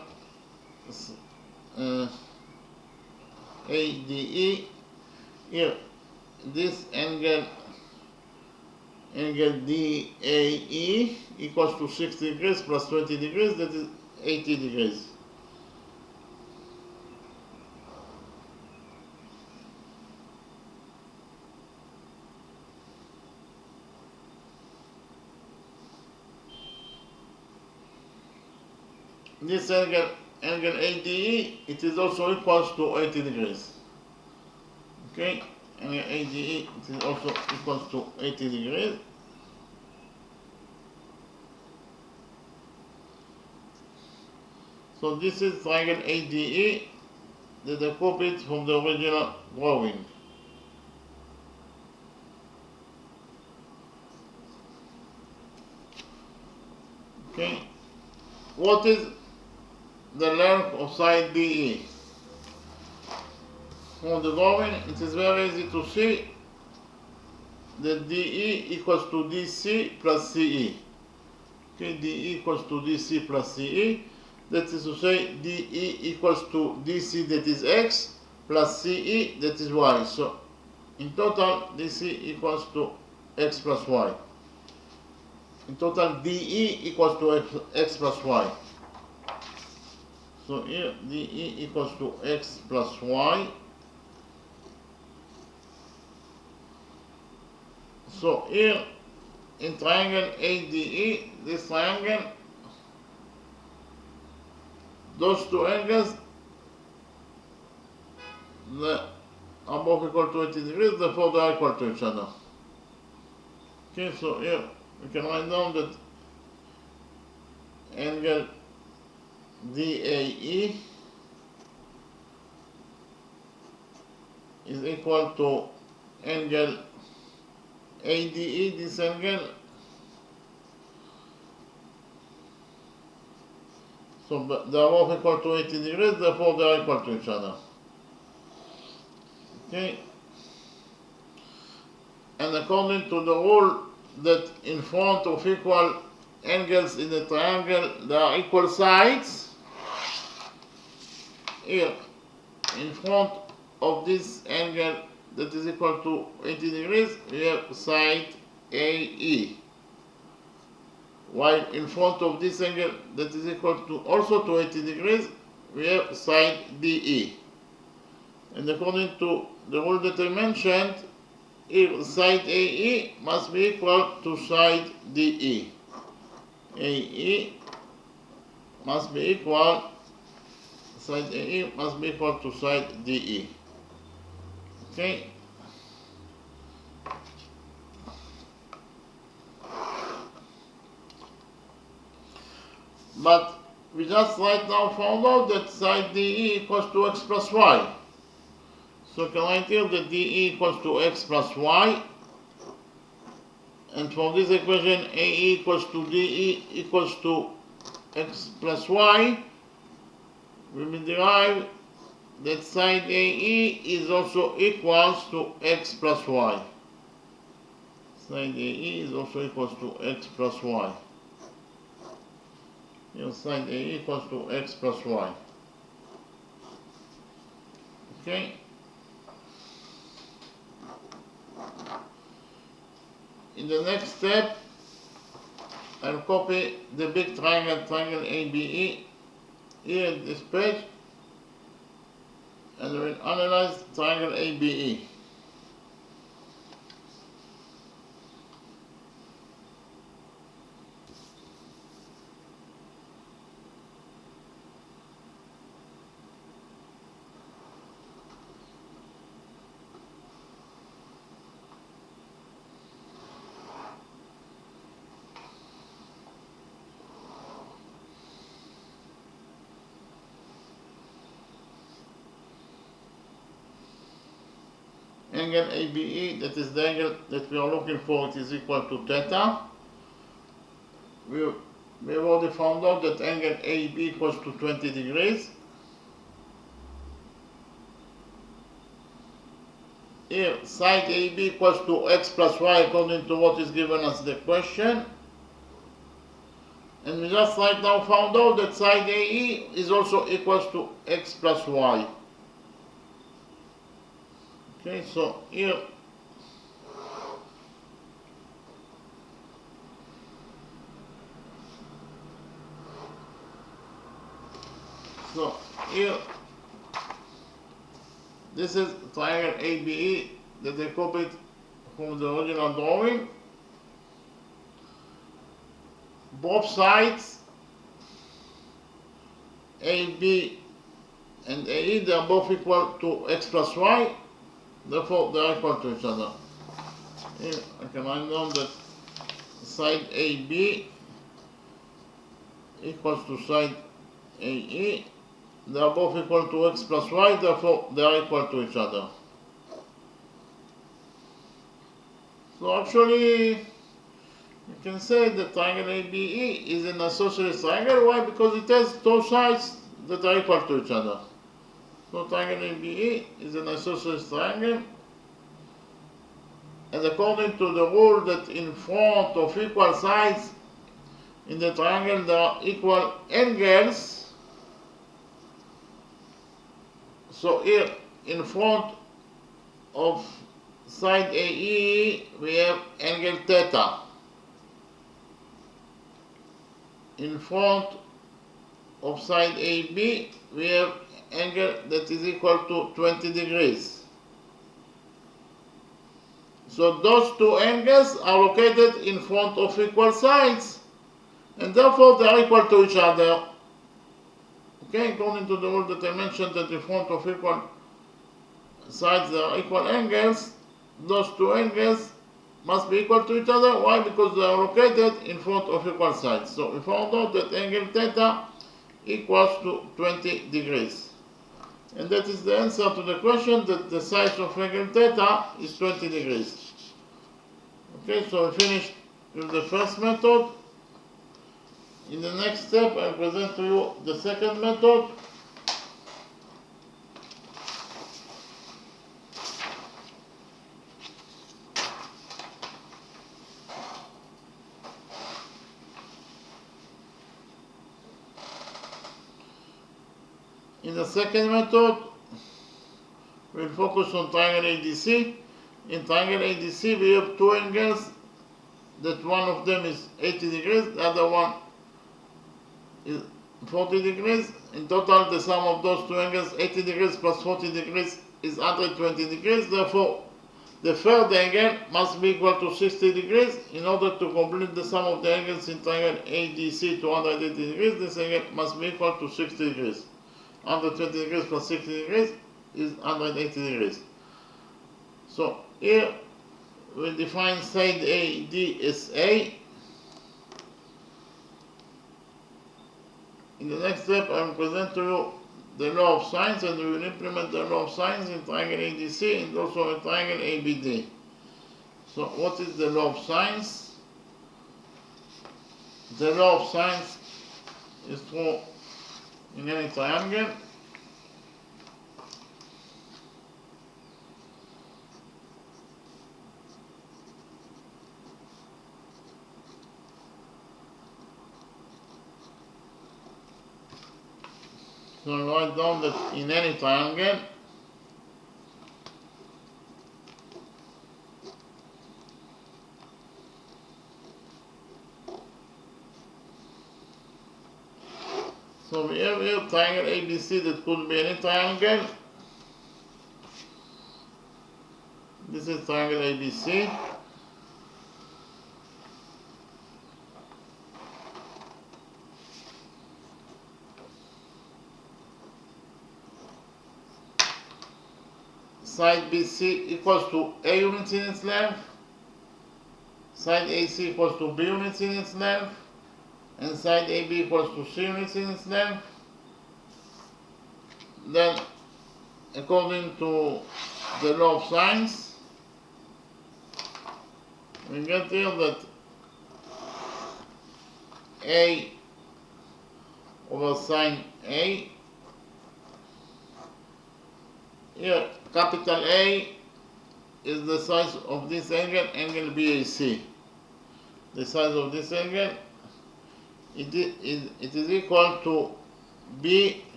Speaker 1: ADE. Here, this angle DAE equals to 60 degrees plus 20 degrees, that is 80 degrees. This angle ADE, it is also equals to 80 degrees. Okay, angle ADE, it is also equals to 80 degrees. So this is triangle ADE that I copied from the original drawing. Okay, what is the length of side DE? From the drawing, it is very easy to see that DE equals to DC plus CE. Okay, DE equals to DC plus CE. That is to say, DE equals to DC, that is X, plus CE, that is Y. So, in total, DC equals to X plus Y. In total, DE equals to X plus Y. So here, DE equals to X plus Y. So here, in triangle ADE, this triangle, those two angles, are both equal to 80 degrees, therefore they are equal to each other. Okay, so here we can write down that angle DAE is equal to angle ADE, this angle. So they are both equal to 80 degrees, therefore they are equal to each other. Okay. And according to the rule that in front of equal angles in a triangle there are equal sides, here in front of this angle that is equal to 80 degrees we have side AE, while in front of this angle that is equal to also to 80 degrees we have side DE. And according to the rule that I mentioned, here side AE must be equal to side DE. AE must be equal, side AE must be equal to side DE. Okay. But we just right now found out that side DE equals to X plus Y. So we can write here that DE equals to X plus Y. And from this equation, AE equals to DE equals to X plus Y, we will derive that side AE is also equals to X plus Y. Side AE is also equals to X plus Y. Here side AE equals to X plus Y. Okay. In the next step, I'll copy the big triangle ABE here in this page, and we'll analyze triangle ABE. angle ABE, that is the angle that we are looking for, it is equal to theta. We have already found out that angle AB equals to 20 degrees. Here, side AB equals to x plus y according to what is given as the question. And we just right now found out that side AE is also equals to x plus y. Okay, so here this is triangle ABE that I copied from the original drawing. Both sides, AB and AE, they are both equal to x plus y, therefore they are equal to each other. Here I can write down that side AB equals to side AE. They are both equal to x plus y, therefore they are equal to each other. So actually, you can say that triangle ABE is an isosceles triangle. Why? Because it has two sides that are equal to each other. So triangle ABE is an isosceles triangle. And according to the rule that in front of equal sides in the triangle there are equal angles. So here in front of side AE we have angle theta. In front of side AB we have angle that is equal to 20 degrees. So those two angles are located in front of equal sides and therefore they are equal to each other. Okay, according to the rule that I mentioned that in front of equal sides there are equal angles, those two angles must be equal to each other. Why? Because they are located in front of equal sides. So we found out that angle theta equals to 20 degrees. And that is the answer to the question, that the side of angle theta is 20 degrees. Okay, so we finished with the first method. In the next step, I present to you the second method. In the second method, we'll focus on triangle ADC. In triangle ADC, we have two angles, that one of them is 80 degrees, the other one is 40 degrees. In total, the sum of those two angles, 80 degrees plus 40 degrees, is 120 degrees. Therefore, the third angle must be equal to 60 degrees. In order to complete the sum of the angles in triangle ADC to 180 degrees, this angle must be equal to 60 degrees. 120 degrees plus 60 degrees is 180 degrees. So here we define side AD as A. In the next step, I will present to you the law of sines, and we will implement the law of sines in triangle ADC and also in triangle ABD. So what is the law of sines? The law of sines is true in any triangle. So I write down that in any triangle, so we have here triangle ABC that could be any triangle. This is triangle ABC. Side BC equals to A units in its length. Side AC equals to B units in its length. And side AB equals to C units in its length. Then, according to the law of sines, we get here that A over sine A, here capital A is the size of this angle, angle BAC. The size of this angle, it is equal to B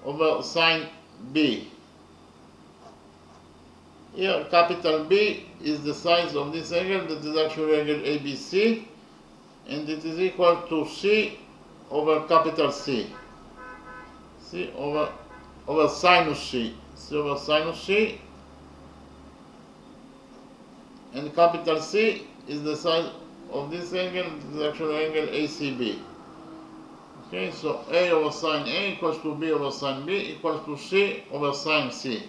Speaker 1: over sine B. Here capital B is the size of this angle, that is actually angle ABC, and it is equal to C over capital C. C over sinus C. C over sinus C. And capital C is the size of this angle, it is actually angle ACB. Okay, so A over sine A equals to B over sine B equals to C over sine C.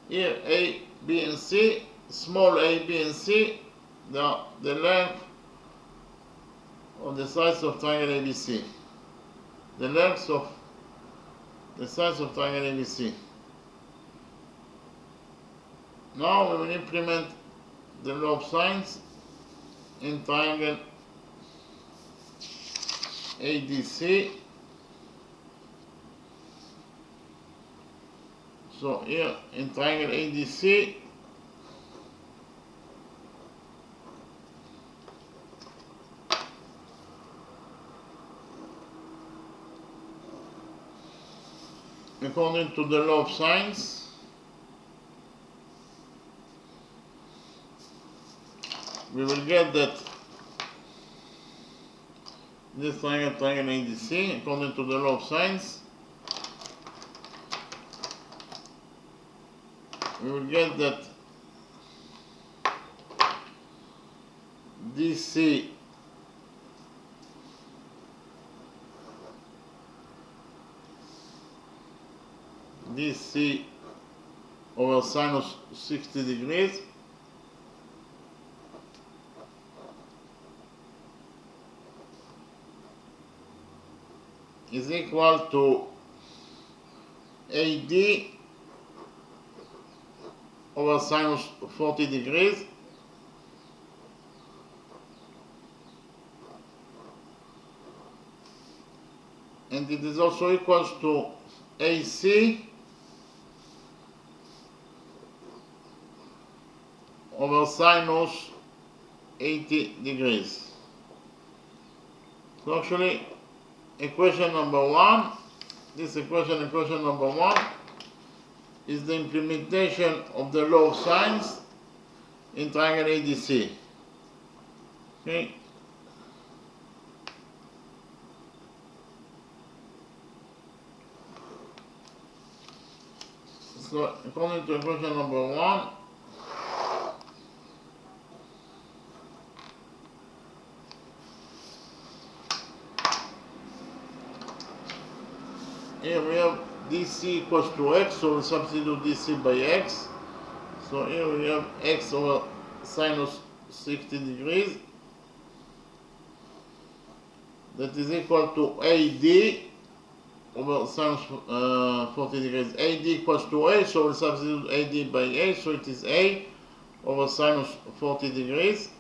Speaker 1: Here A, B and C, small a, B and C, the length of the sides of triangle ABC. The lengths of the sides of triangle ABC. Now we will implement the law of sines in triangle ADC. So here in triangle ADC, according to the law of sines, we will get that this triangle ADC, according to the law of sines, we will get that DC over sinus 60 degrees is equal to AD over sinus 40 degrees and it is also equal to AC over sinus 80 degrees. So actually equation number 1, this equation number 1 is the implementation of the law of sines in triangle ADC. Okay. So according to equation number 1, here we have DC equals to X, so we substitute DC by X. So here we have X over sinus 60 degrees. That is equal to AD over sinus 40 degrees. AD equals to A, so we substitute AD by A, so it is A over sinus 40 degrees.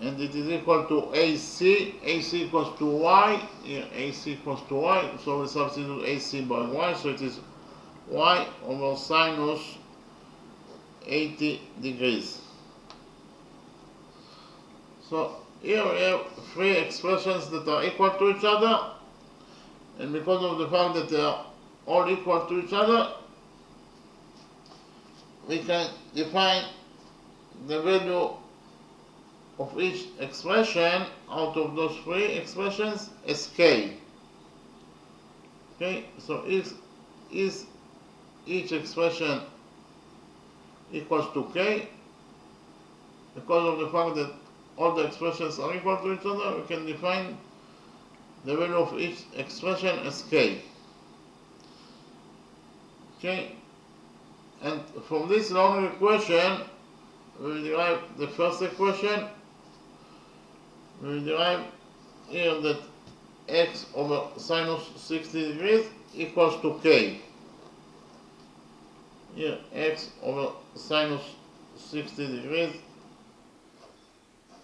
Speaker 1: And it is equal to AC, AC equals to Y, here AC equals to Y, so we substitute AC by Y, so it is Y over sinus 80 degrees. So here we have three expressions that are equal to each other, and because of the fact that they are all equal to each other, we can define the value of each expression out of those three expressions as k. Okay, so is each expression equals to k? Because of the fact that all the expressions are equal to each other, we can define the value of each expression as k. Okay, and from this long equation, we will derive the first equation. We will derive here that x over sinus 60 degrees equals to k. Here x over sinus 60 degrees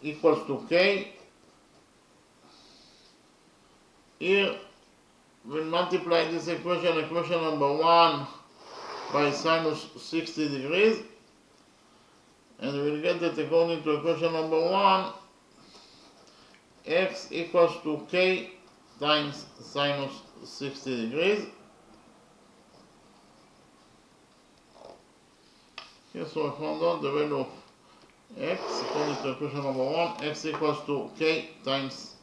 Speaker 1: equals to K. Here we'll multiply this equation number 1, by sinus 60 degrees, and we'll get that according to equation number 1, x equals to K times sinus 60 degrees. Okay, so I found out the value of x according to equation number 1, x equals to K times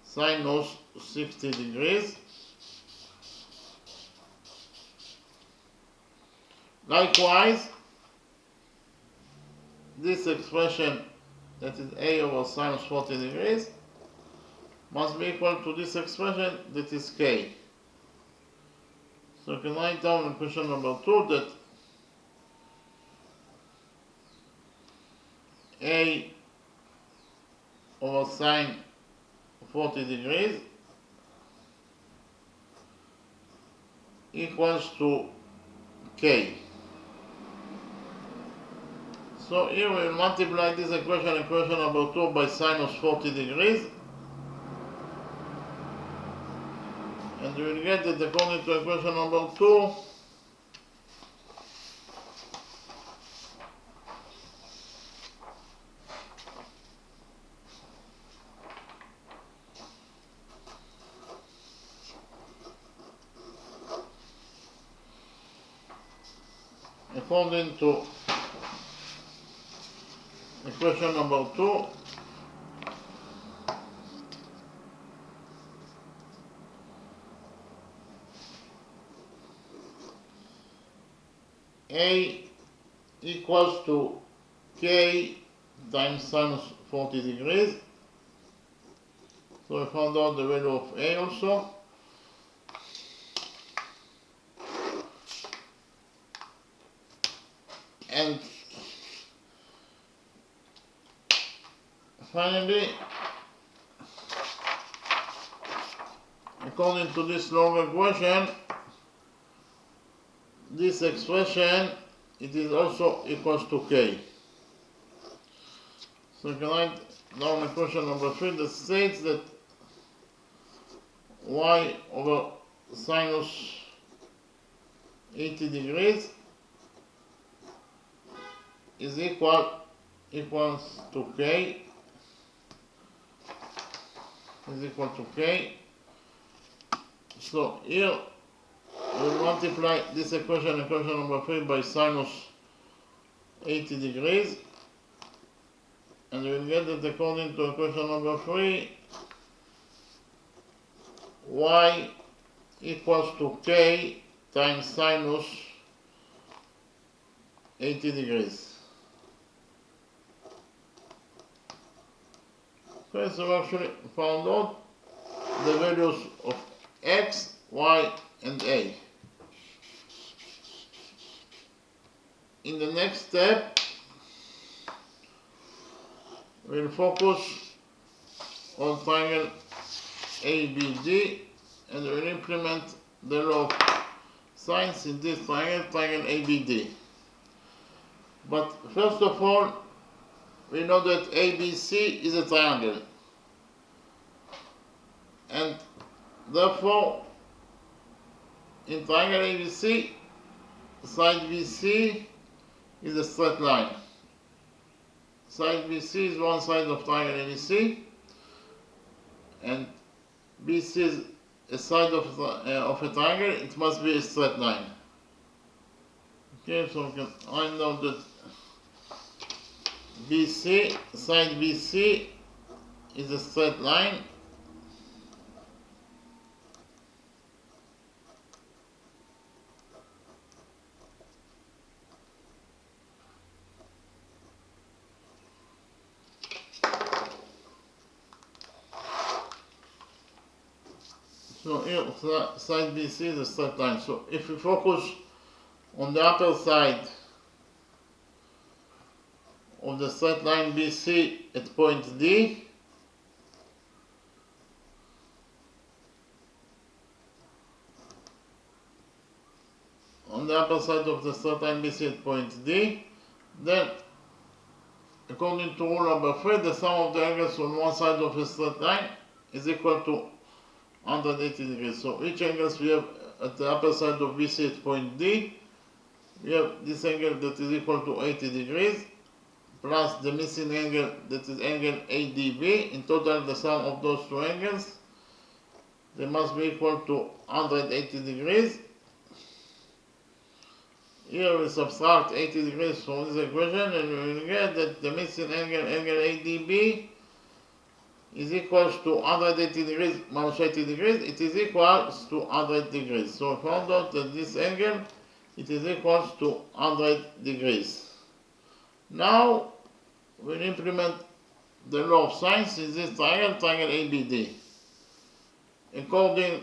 Speaker 1: sinus 60 degrees. Likewise, this expression, that is a over sinus 40 degrees, must be equal to this expression, that is k. So you can write down in question number 2 that a over sine 40 degrees equals to k. So here we will multiply this equation number 2 by sinus 40 degrees, and we will get that according to equation number 2, according to equation number 2, a equals to k times sinus 40 degrees. So I found out the value of a also. And finally, according to this long equation, this expression, it is also equals to k. So you can write down equation number 3 that states that y over sinus 80 degrees is equals to k, is equal to k. So here we will multiply this equation number 3 by sinus 80 degrees, and we will get that according to equation number 3, y equals to k times sinus 80 degrees. Okay, so we actually found out the values of x, y, and a. In the next step, we'll focus on triangle ABD, and we'll implement the law of sines in this triangle ABD. But first of all, we know that ABC is a triangle, and therefore in triangle ABC, side BC is a straight line. Side BC is one side of triangle ABC, and BC is a side of a triangle. It must be a straight line. Okay, so we can find out that BC, side BC is a straight line, so here side BC is a straight line. So if we focus on the upper side of the straight line BC at point D, on the upper side of the straight line BC at point D, then according to rule number 3, the sum of the angles on one side of a straight line is equal to 180 degrees. So each angle we have at the upper side of BC at point D, we have this angle that is equal to 80 degrees, plus the missing angle that is angle ADB. In total, the sum of those two angles, they must be equal to 180 degrees. Here we subtract 80 degrees from this equation and we will get that the missing angle, angle ADB, is equals to 180 degrees minus 80 degrees. It is equals to 100 degrees. So we found out that this angle, it is equals to 100 degrees. Now we'll implement the law of sines in this triangle, triangle ABD. According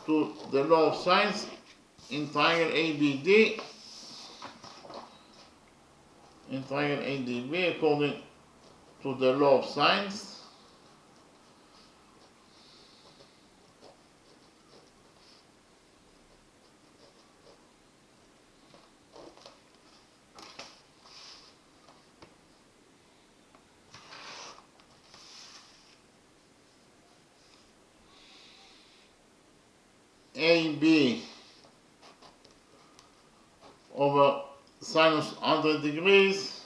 Speaker 1: to the law of sines in triangle ABD, according to the law of sines, AB over sinus 100 degrees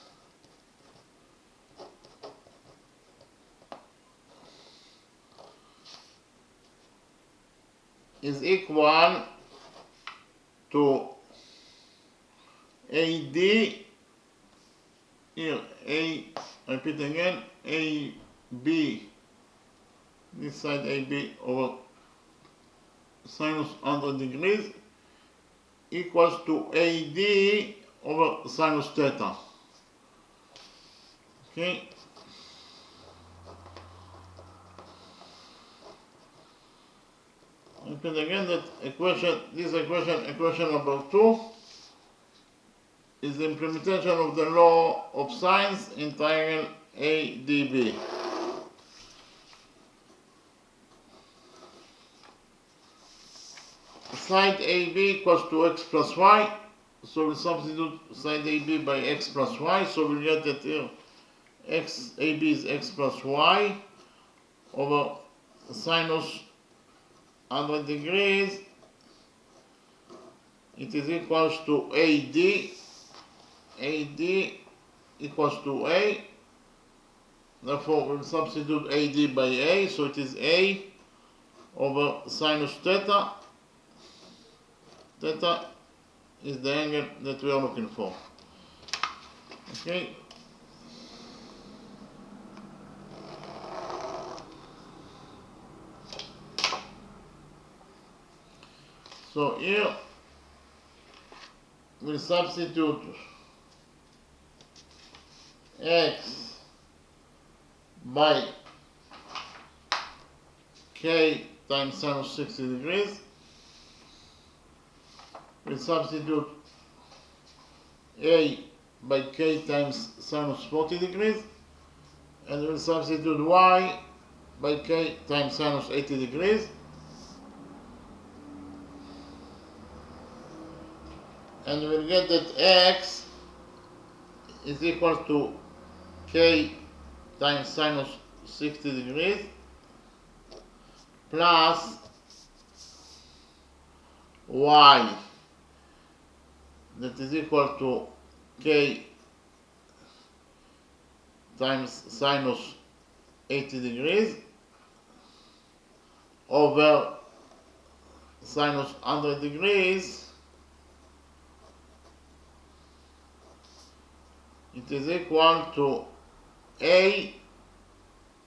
Speaker 1: is equal to AD, here I repeat again, AB, this side AB over sinus 100 degrees equals to AD over sinus theta. Okay. Repeat again that equation number 2 is the implementation of the law of sines in triangle ADB. Side AB equals to x plus y, so we substitute side AB by x plus y, so we get that here AB is x plus y over sinus 100 degrees, it is equals to AD equals to A, therefore we'll substitute AD by A, so it is A over sinus theta. Theta is the angle that we are looking for. Okay. So here we substitute x by k times sinus 60 degrees. We substitute a by k times sinus 40 degrees, and we'll substitute y by k times sinus 80 degrees. And we'll get that x is equal to k times sinus 60 degrees plus y that is equal to k times sinus 80 degrees over sinus 100 degrees. It is equal to A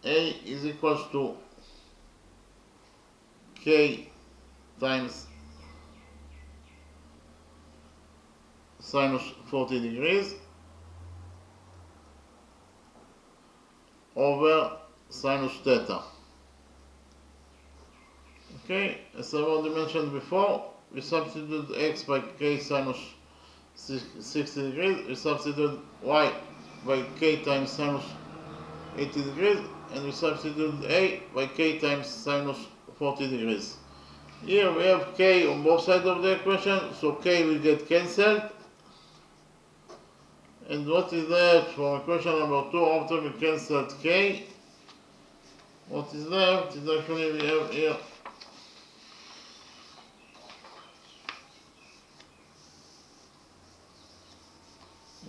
Speaker 1: is equals to k times sinus 40 degrees over sinus theta. Okay, as I've already mentioned before, we substitute x by k sinus 60 degrees, we substitute y by k times sinus 80 degrees, and we substitute a by k times sinus 40 degrees. Here we have k on both sides of the equation, so k will get cancelled, And what is left for equation number 2 after we cancelled k? What is left is actually we have here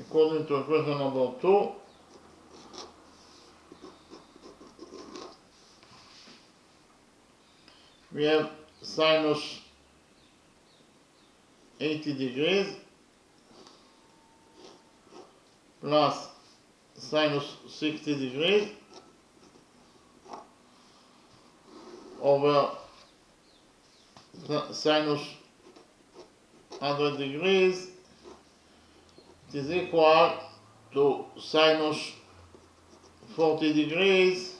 Speaker 1: according to equation number 2, we have sinus 80 degrees plus sinus 60 degrees over sinus 100 degrees. It is equal to sinus 40 degrees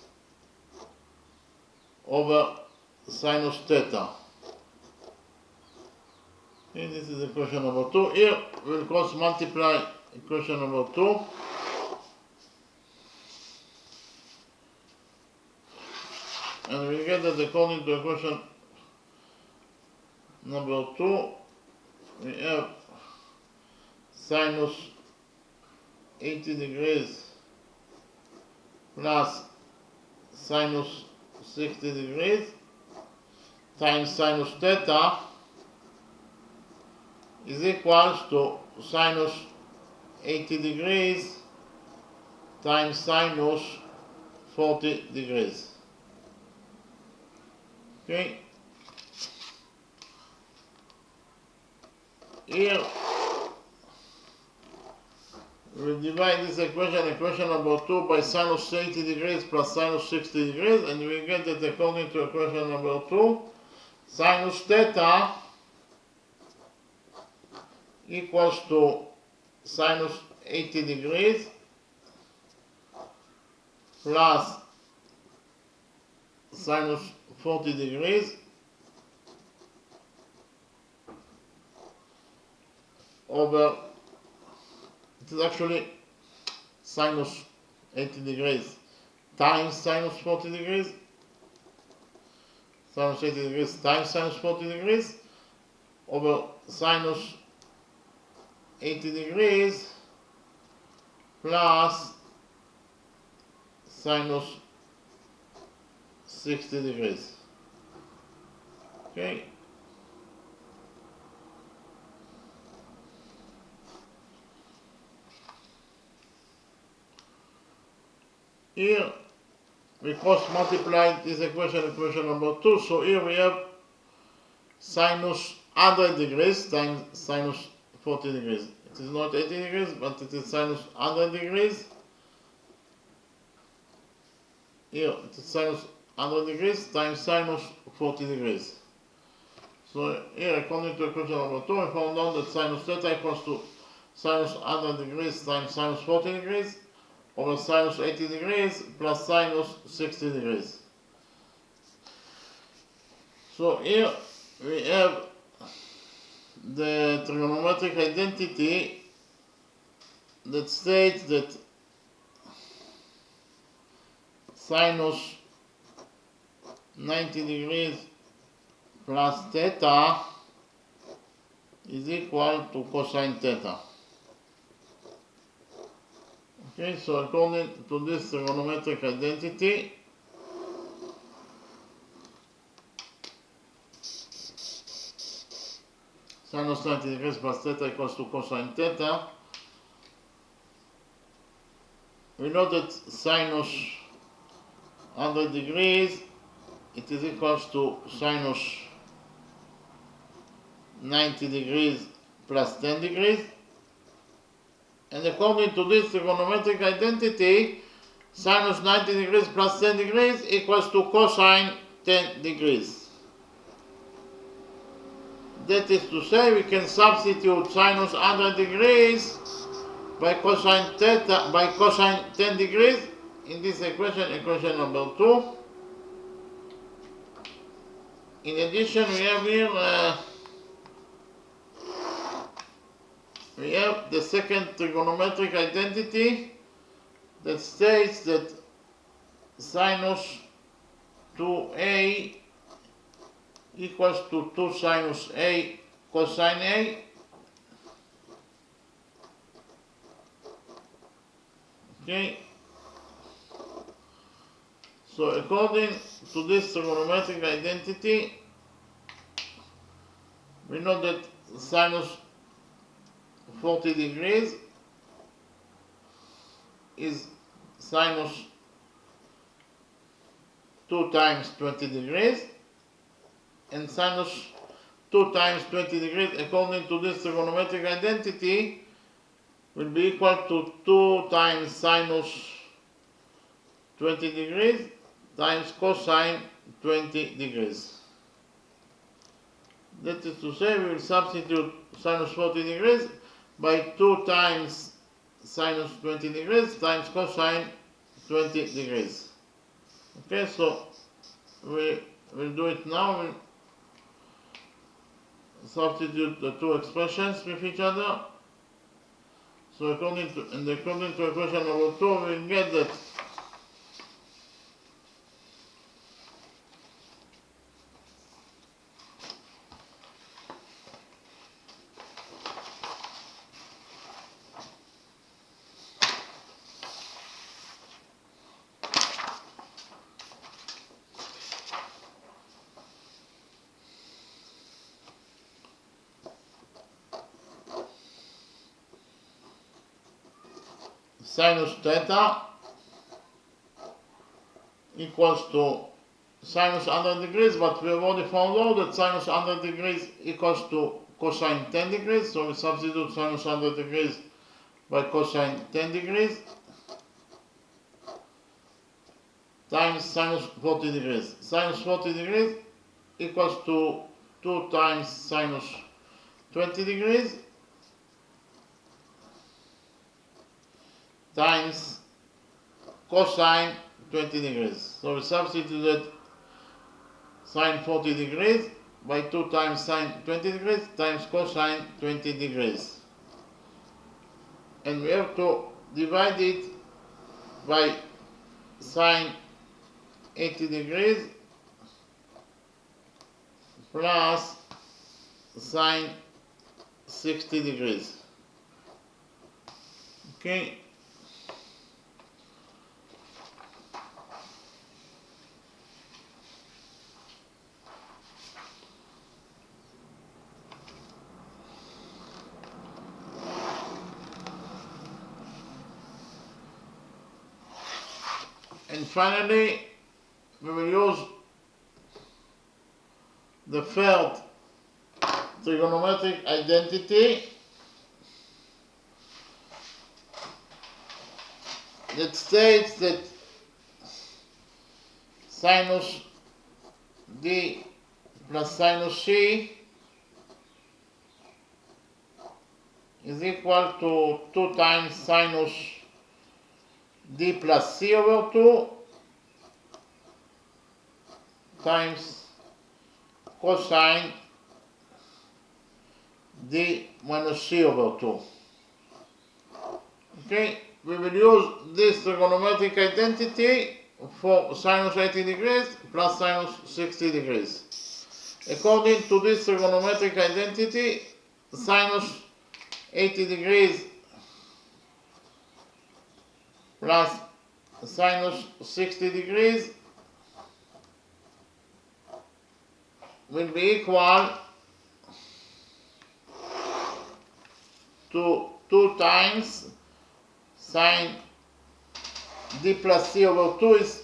Speaker 1: over sinus theta. Okay, this is equation number 2. Here we'll cross multiply equation number 2. And we get that according to equation number 2, we have sinus 80 degrees plus sinus 60 degrees times sinus theta is equals to sinus 80 degrees times sinus 40 degrees. Okay. Here we divide this equation number 2 by sinus 80 degrees plus sinus 60 degrees, and we get that according to equation number 2, sinus theta equals to sinus 80 degrees plus sinus 40 degrees over, it is actually sinus 80 degrees times sinus 40 degrees, sinus 80 degrees times sinus 40 degrees over sinus 80 degrees plus sinus 60 degrees. Okay. Here we cross multiply this equation number 2, so here we have sinus 100 degrees times sinus 40 degrees. It is not 80 degrees, but it is sinus 100 degrees. Here it is sinus 100 degrees times sinus 40 degrees. So here, according to equation number 2, I found out that sinus theta equals to sinus 100 degrees times sinus 40 degrees over sinus 80 degrees plus sinus 60 degrees. So here we have the trigonometric identity that states that sinus 90 degrees plus theta is equal to cosine theta. Okay, so according to this trigonometric identity, sinus 90 degrees plus theta equals to cosine theta. We know that sinus 100 degrees, it is equals to sinus 90 degrees plus 10 degrees. And according to this trigonometric identity, sinus 90 degrees plus 10 degrees equals to cosine 10 degrees. That is to say, we can substitute sinus 100 degrees by cosine theta, by cosine 10 degrees in this equation number 2. In addition, we have here we have the second trigonometric identity that states that sinus 2a equals to 2 sinus a cosine a, Okay, so according to this trigonometric identity, we know that sinus 40 degrees is sinus 2 times 20 degrees, and sinus 2 times 20 degrees according to this trigonometric identity will be equal to 2 times sinus 20 degrees times cosine 20 degrees. That is to say, we will substitute sinus 40 degrees by 2 times sinus 20 degrees times cosine 20 degrees. Okay, so we will do it now. We'll substitute the two expressions with each other. So according to equation number 2, we will get that sinus theta equals to sinus 100 degrees, but we have already found out that sinus 100 degrees equals to cosine 10 degrees, so we substitute sinus 100 degrees by cosine 10 degrees times sinus 40 degrees. Sinus 40 degrees equals to 2 times sinus 20 degrees times cosine 20 degrees. So we substituted sine 40 degrees by 2 times sine 20 degrees times cosine 20 degrees. And we have to divide it by sine 80 degrees plus sine 60 degrees. Okay. And finally, we will use the third trigonometric identity that states that sinus d plus sinus c is equal to 2 times sinus d plus c over 2 times cosine d minus c over 2. Okay, we will use this trigonometric identity for sinus 80 degrees plus sinus 60 degrees. According to this trigonometric identity, sinus 80 degrees plus sinus 60 degrees will be equal to 2 times sine d plus c over 2 is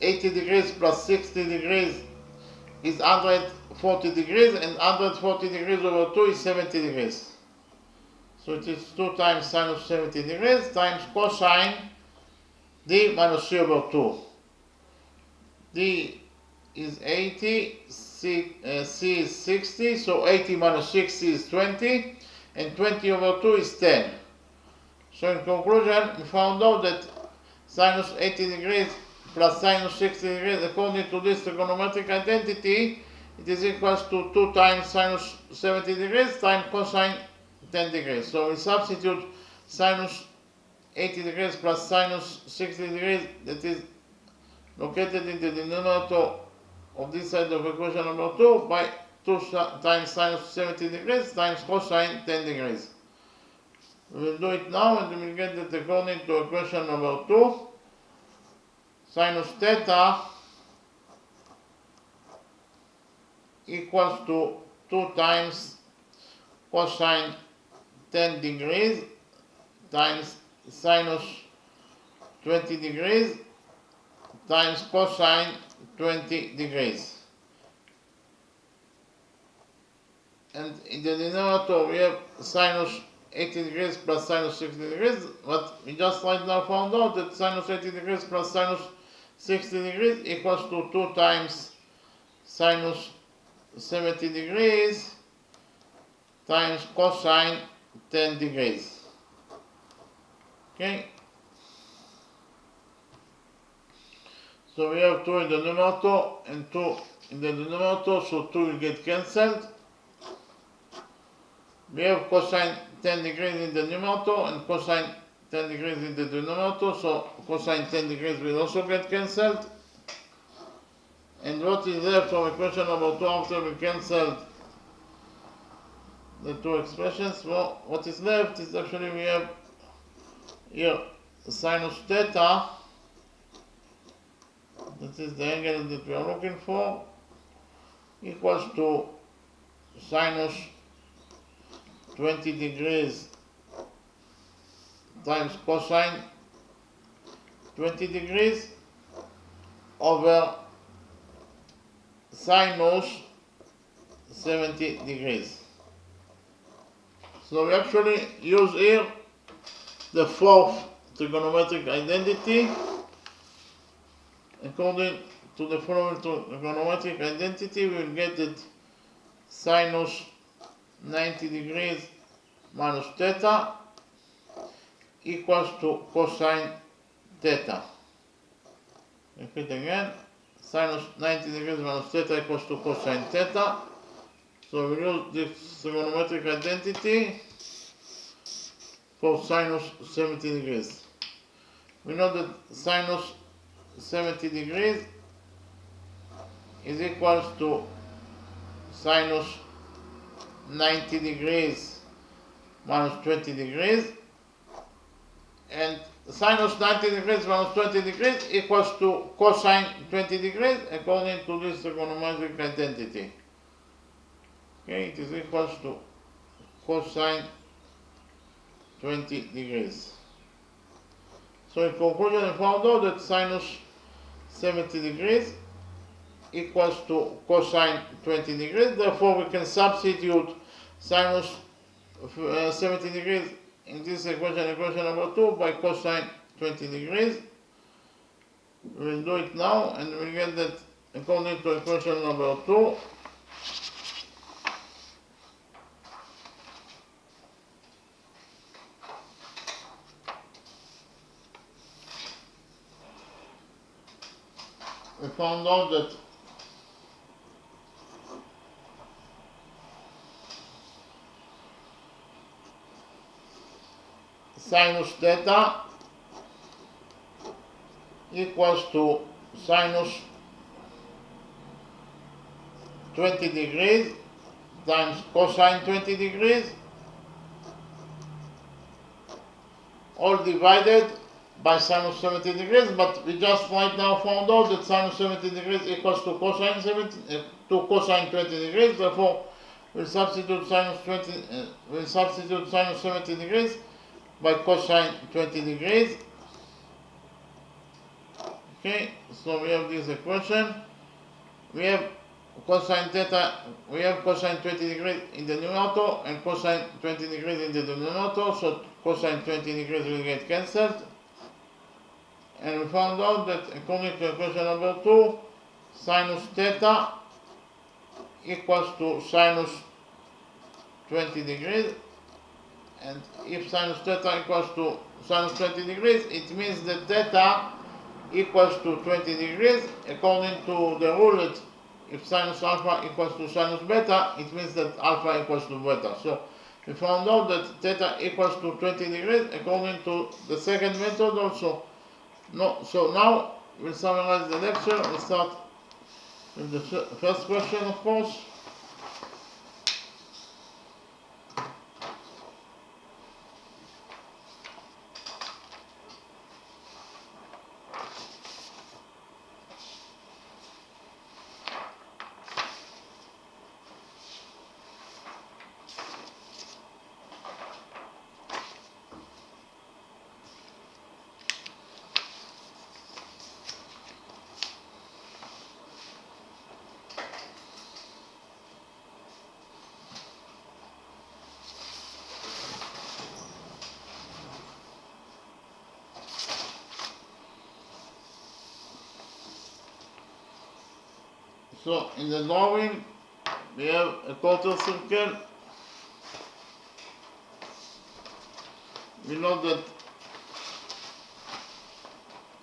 Speaker 1: 80 degrees plus 60 degrees is 140 degrees, and 140 degrees over 2 is 70 degrees. So it is 2 times sinus 70 degrees times cosine d minus c over 2. D is 80, C is 60, so 80 minus 60 is 20, and 20 over 2 is 10. So in conclusion, we found out that sinus 80 degrees plus sinus 60 degrees, according to this trigonometric identity, it is equal to 2 times sinus 70 degrees times cosine 10 degrees. So we substitute sinus 80 degrees plus sinus 60 degrees, that is located in the denominator of this side of equation number 2, by 2 times sinus 70 degrees times cosine 10 degrees. We will do it now and we will get that according to equation number 2, sinus theta equals to 2 times cosine 10 degrees times sinus 20 degrees times cosine 20 degrees. And in the denominator we have sinus 80 degrees plus sinus 60 degrees, but we just right now found out that sinus 80 degrees plus sinus 60 degrees equals to 2 times sinus 70 degrees times cosine 10 degrees. Okay? So we have 2 in the numerator and 2 in the denominator, so 2 will get cancelled. We have cosine 10 degrees in the numerator and cosine 10 degrees in the denominator, so cosine 10 degrees will also get cancelled. And what is left from equation number 2 after we cancelled the two expressions? Well, what is left is actually we have here sinus theta, that is the angle that we are looking for, equals to sinus 20 degrees times cosine 20 degrees over sinus 70 degrees. So we actually use here the fourth trigonometric identity. According to the following trigonometric identity, we will get that sinus 90 degrees minus theta equals to cosine theta. Repeat again, sinus 90 degrees minus theta equals to cosine theta. So we use this trigonometric identity for sinus 70 degrees. We know that sinus 70 degrees is equals to sinus 90 degrees minus 20 degrees, and sinus 90 degrees minus 20 degrees equals to cosine 20 degrees according to this trigonometric identity. Okay, it is equals to cosine 20 degrees. So in conclusion, I found out that sinus 70 degrees equals to cosine 20 degrees. Therefore, we can substitute sinus 70 degrees in this equation, equation number 2, by cosine 20 degrees. We will do it now and we will get that according to equation number 2. We found out that sinus theta equals to sinus 20 degrees times cosine 20 degrees, all divided by sinus 70 degrees, but we just right now found out that sinus 70 degrees equals to cosine 20 degrees. Therefore, we'll substitute sinus 70 degrees by cosine 20 degrees. Okay, so we have this equation. We have cosine theta, we have cosine 20 degrees in the numerator and cosine 20 degrees in the denominator, so cosine 20 degrees will get cancelled. And we found out that according to equation number 2, sinus theta equals to sinus 20 degrees. And if sinus theta equals to sinus 20 degrees, it means that theta equals to 20 degrees. According to the rule that if sinus alpha equals to sinus beta, it means that alpha equals to beta. So we found out that theta equals to 20 degrees according to the second method also. So now we'll summarize the lecture. We'll start with the first question, of course. So in the drawing we have a quarter circle. We know that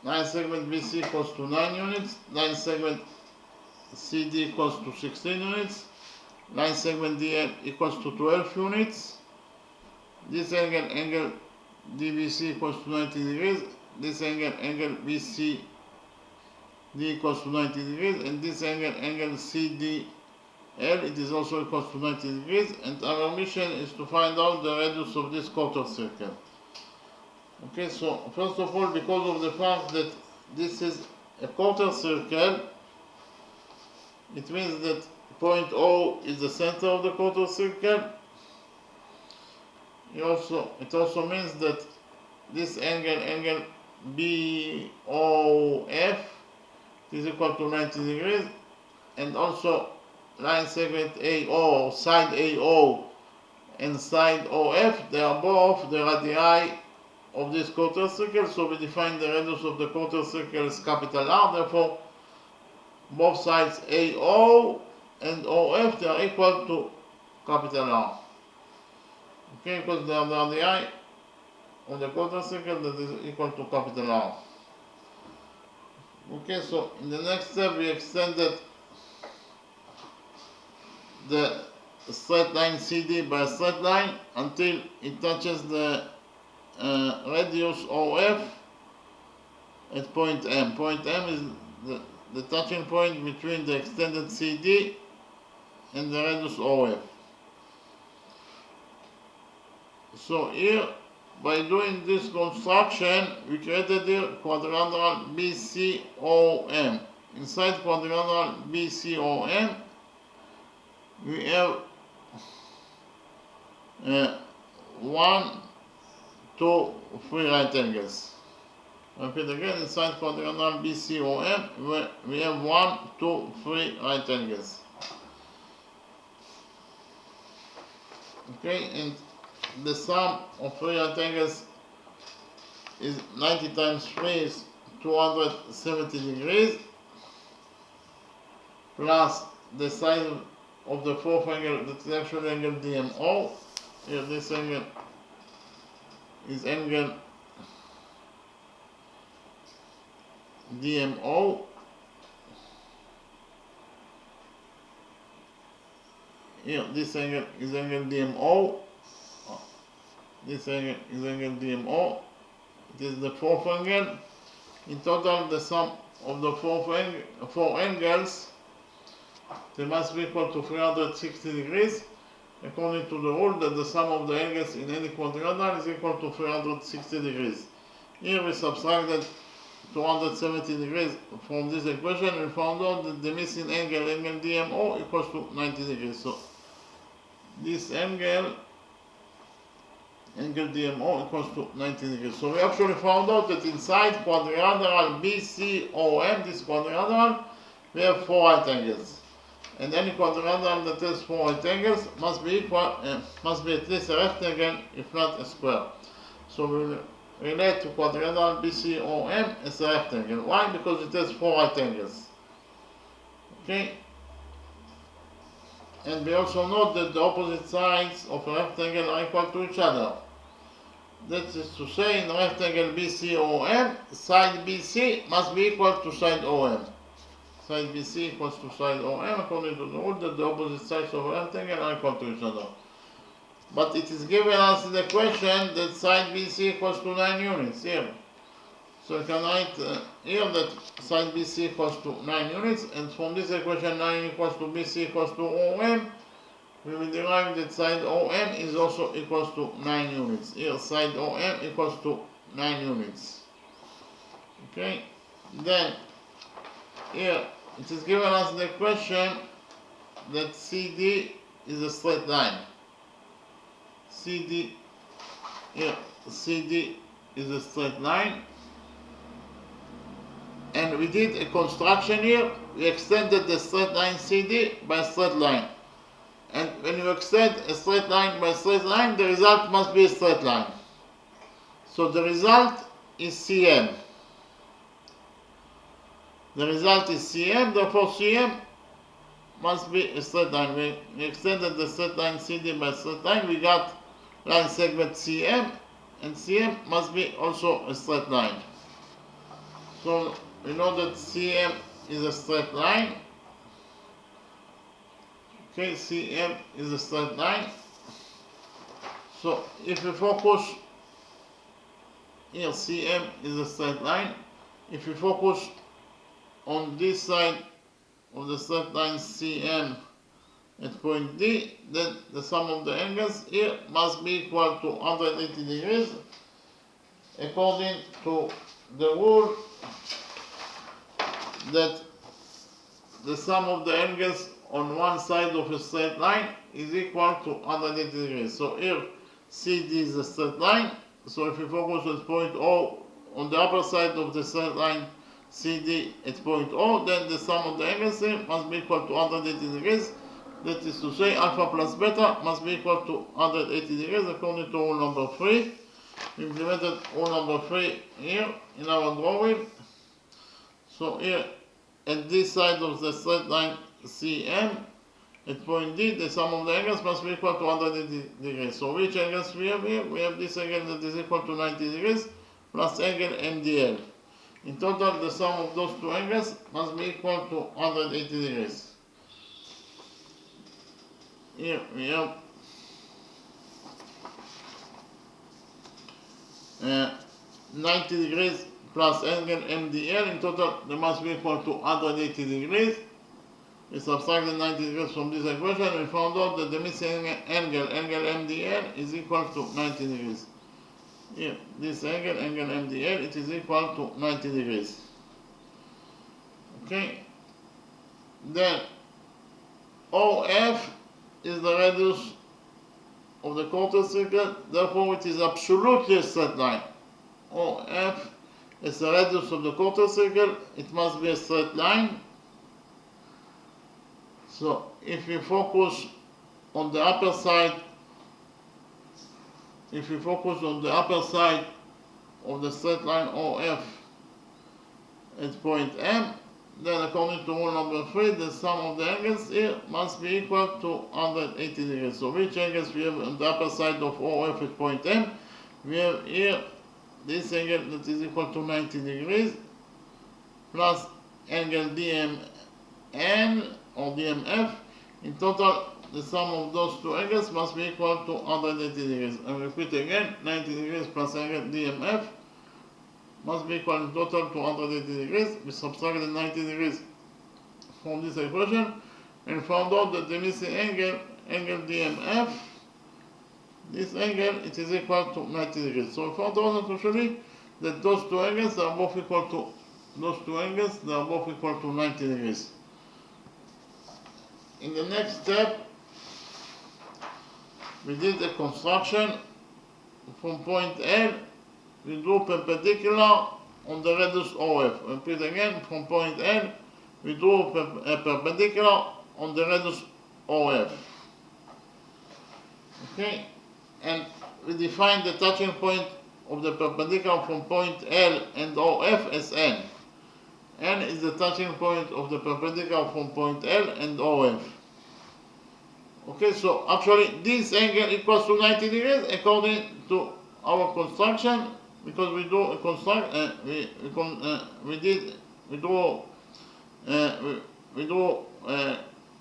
Speaker 1: line segment BC equals to 9 units, line segment CD equals to 16 units, line segment DL equals to 12 units. This angle DBC equals to 90 degrees, this angle BCD equals to 90 degrees, and this angle CDL, it is also equals to 90 degrees, and our mission is to find out the radius of this quarter circle. Okay, so first of all, because of the fact that this is a quarter circle, it means that point O is the center of the quarter circle. It also means that this angle BOF is equal to 90 degrees, and also line segment AO, side AO and side OF, they are both the radii of this quarter circle, so we define the radius of the quarter circle as capital R. Therefore, both sides AO and OF, they are equal to capital R. Okay, because they are the radii of the quarter circle that is equal to capital R. Okay, so in the next step we extended the straight line CD by a straight line until it touches the radius OF at point M. Point M is the touching point between the extended CD and the radius OF. So here, by doing this construction, we created here quadrilateral BCOM. Inside quadrilateral BCOM, we have 1, 2, 3 right angles. Repeat again, inside quadrilateral BCOM, we have 1, 2, 3 right angles. Okay, and the sum of 3 right angles is 90 times 3 is 270 degrees, plus the side of the fourth angle, that is actually angle DMO. Here this angle is angle DMO. Here this angle is angle DMO. This angle is angle DMO. It is the fourth angle. In total, the sum of the four angles, they must be equal to 360 degrees, according to the rule that the sum of the angles in any quadrilateral is equal to 360 degrees. Here we subtracted 270 degrees from this equation and found out that the missing angle DMO equals to 90 degrees. So this angle DMO equals to 90 degrees. So we actually found out that inside quadrilateral BCOM, this quadrilateral, we have 4 right angles. And any quadrilateral that has 4 right angles must be at least a rectangle, if not a square. So we relate to quadrilateral BCOM as a rectangle. Why? Because it has 4 right angles. Okay? And we also note that the opposite sides of a rectangle are equal to each other. That is to say, in rectangle BCOM, side BC must be equal to side OM. Side BC equals to side OM, according to the rule that the opposite sides of a rectangle are equal to each other. But it is given us in the question that side BC equals to 9 units here. So we can write here that side BC equals to 9 units, and from this equation 9 equals to BC equals to OM, we will derive that side OM is also equals to 9 units. Here side OM equals to 9 units. Okay, then here it is given us the question that CD is a straight line. CD is a straight line, and we did a construction here. We extended the straight line CD by a straight line, and when you extend a straight line by a straight line, the result must be a straight line. So the result is CM. The result is CM, therefore CM must be a straight line. We extended the straight line CD by straight line. We got line segment CM, and CM must be also a straight line. So we know that CM is a straight line. Okay, CM is a straight line. So if we focus here, CM is a straight line. If we focus on this side of the straight line CM at point D, then the sum of the angles here must be equal to 180 degrees according to the rule that the sum of the angles on one side of a straight line is equal to 180 degrees. So here CD is a straight line. So if we focus on point O on the upper side of the straight line CD at point O, then the sum of the angles here must be equal to 180 degrees. That is to say, alpha plus beta must be equal to 180 degrees according to rule number 3. We implemented rule number 3 here in our drawing. So here at this side of the straight line CM at point D, the sum of the angles must be equal to 180 degrees. So which angles we have here? We have this angle that is equal to 90 degrees plus angle MDL. In total, the sum of those two angles must be equal to 180 degrees. Here we have 90 degrees plus angle MDL. In total, they must be equal to 180 degrees. We subtracted 90 degrees from this equation and we found out that the missing angle MDL, is equal to 90 degrees. Here, this angle MDL, it is equal to 90 degrees. Okay. Then OF is the radius of the quarter circle, therefore it is absolutely a straight line. OF is the radius of the quarter circle, it must be a straight line. So if we focus on the upper side, of the straight line OF at point M, then according to rule number 3, the sum of the angles here must be equal to 180 degrees. So which angles we have on the upper side of OF at point M? We have here this angle that is equal to 90 degrees plus angle DMN or DMF. In total, the sum of those two angles must be equal to 180 degrees. And repeat again, 90 degrees plus angle DMF must be equal in total to 180 degrees. We subtracted 90 degrees from this equation and found out that the missing angle DMF, this angle, it is equal to 90 degrees. So we found out actually that those two angles are both equal to 90 degrees. In the next step, we did a construction from point L. We drew perpendicular on the radius OF. Repeat again, from point L, we drew a perpendicular on the radius OF. Okay, and we defined the touching point of the perpendicular from point L and OF as N. N is the touching point of the perpendicular from point L and OF. Okay, so actually this angle equals to 90 degrees according to our construction, because we do a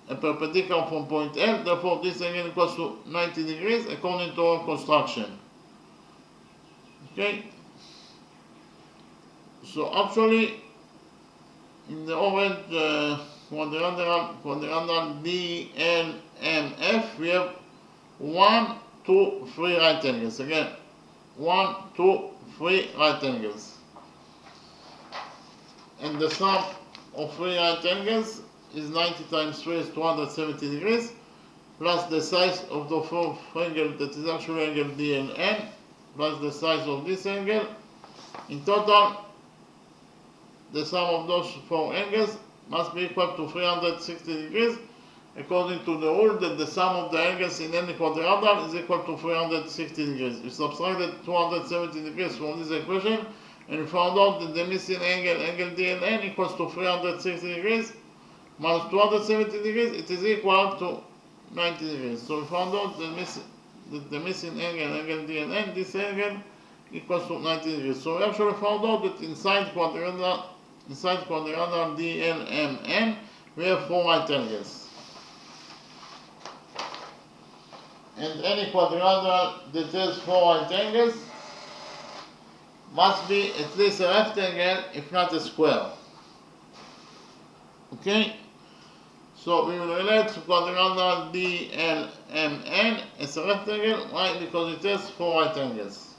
Speaker 1: a perpendicular from point L. Therefore, this angle equals to 90 degrees according to our construction. Okay. So actually, in the orange quadrilateral DLMF, we have 1, 2, 3 right angles. Again, 1, 2, 3 right angles. And the sum of 3 right angles is 90 times 3 is 270 degrees, plus the size of the fourth angle, that is actually angle DLN, plus the size of this angle. In total, the sum of those 4 angles must be equal to 360 degrees, according to the rule that the sum of the angles in any quadrilateral is equal to 360 degrees. We subtracted 270 degrees from this equation and we found out that the missing angle DLN, equals to 360 degrees, minus 270 degrees, it is equal to 90 degrees. So we found out the missing angle D and N, this angle equals to 90 degrees. So we actually found out that inside quadrilateral DLMN, we have 4 right angles. And any quadrilateral that has 4 right angles must be at least a rectangle, if not a square. Okay? So we will relate to quadrilateral DLMN as a rectangle. Why? Because it has 4 right angles.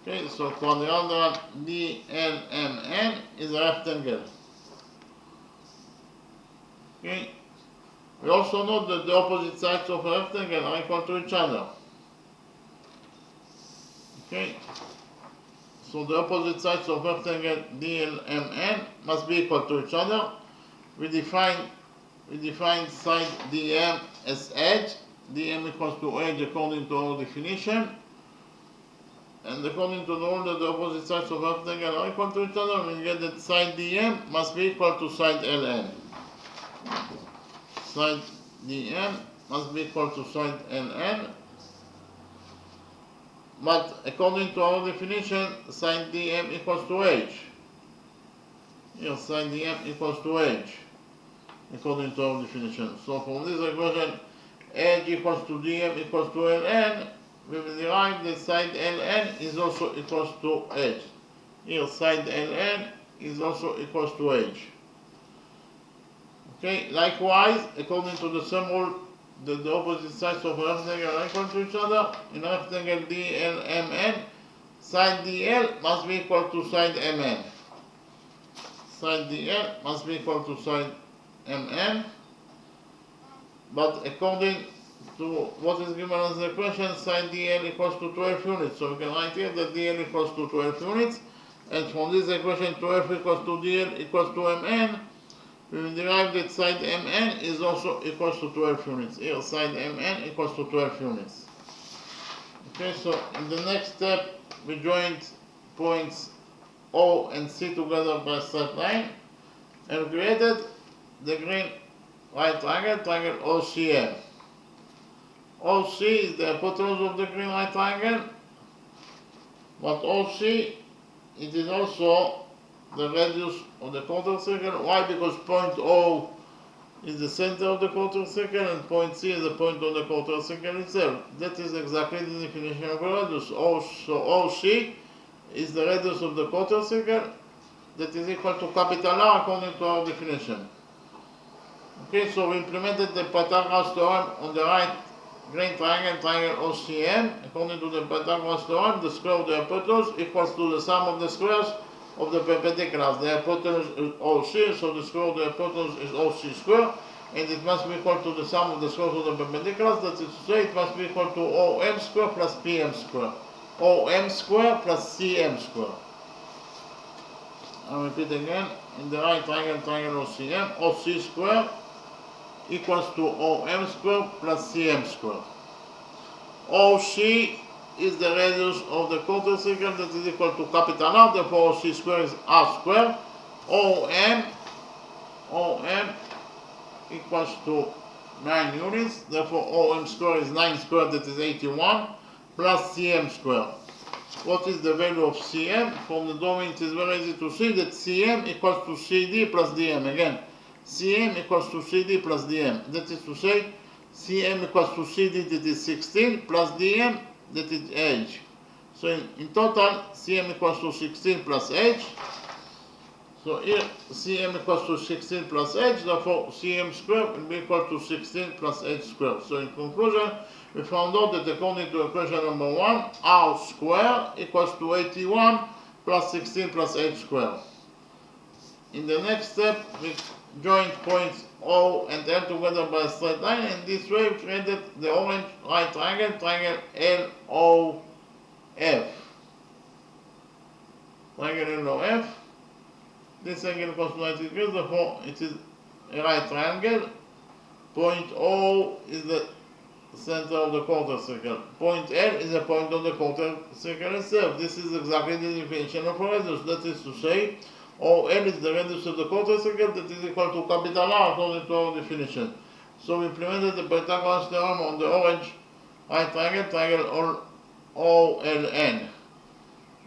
Speaker 1: Okay, so quadrilateral DLMN is a rectangle. Okay? We also know that the opposite sides of a rectangle are equal to each other. Okay? So the opposite sides of rectangle DLMN must be equal to each other. We define side DM as edge. DM equals to edge according to our definition. And according to the rule that the opposite sides of rectangle are equal to each other, we get that side DM must be equal to side LN. Side DM must be equal to side LN. But according to our definition, side DM equals to H. Here, side DM equals to H, according to our definition. So from this equation, H equals to DM equals to LN, we will derive that side LN is also equals to H. Here, side LN is also equals to H. Okay, likewise, according to the same rule, the opposite sides of a rectangle are equal to each other. In rectangle DLMN, side DL must be equal to side MN. Side DL must be equal to side MN. But according to what is given as the equation, side DL equals to 12 units. So we can write here that DL equals to 12 units. And from this equation, 12 equals to DL equals to MN. We will derive that side MN is also equals to 12 units. Here, side MN equals to 12 units. Okay, so in the next step, we joined points O and C together by a straight line and created the green right triangle, triangle OCM. OC is the hypotenuse of the green right triangle, but OC, it is also the radius of the quarter circle. Why? Because point O is the center of the quarter circle and point C is the point of the quarter circle itself. That is exactly the definition of a radius. So OC is the radius of the quarter circle that is equal to capital R according to our definition. Okay, so we implemented the Pythagoras theorem on the right green triangle, triangle OCM. According to the Pythagoras theorem, the square of the hypotenuse equals to the sum of the squares of the perpendiculars. The hypotenuse is OC, so the square of the hypotenuse is OC square, and it must be equal to the sum of the squares of the perpendiculars. That is to say, it must be equal to OM square plus PM square. OM square plus CM square. I'll repeat again. In the right triangle, triangle OCM, OC square equals to OM square plus CM square. OC is the radius of the quarter circle that is equal to capital R, therefore OC square is R square. OM equals to 9 units, therefore OM square is 9 squared, that is 81, plus CM square. What is the value of CM? From the domain it is very easy to see that CM equals to CD plus DM. Again, CM equals to CD plus DM. That is to say, CM equals to CD, that is 16, plus DM, that is H. So in total, CM equals to 16 plus H. So here, CM equals to 16 plus H, therefore CM square will be equal to 16 plus H square. So in conclusion, we found out that according to equation number 1, R square equals to 81 plus 16 plus H square. In the next step, we joined points O and L together by a straight line, and this way we created the orange right triangle, triangle LOF. Triangle LOF. This angle equals to 90 degrees, therefore it is a right triangle. Point O is the center of the quarter circle. Point L is a point of the quarter circle itself. This is exactly the definition of a radius. That is to say, OL is the radius of the quarter circle that is equal to capital R according to our definition. So we implemented the Pythagoras theorem on the orange right triangle OLN.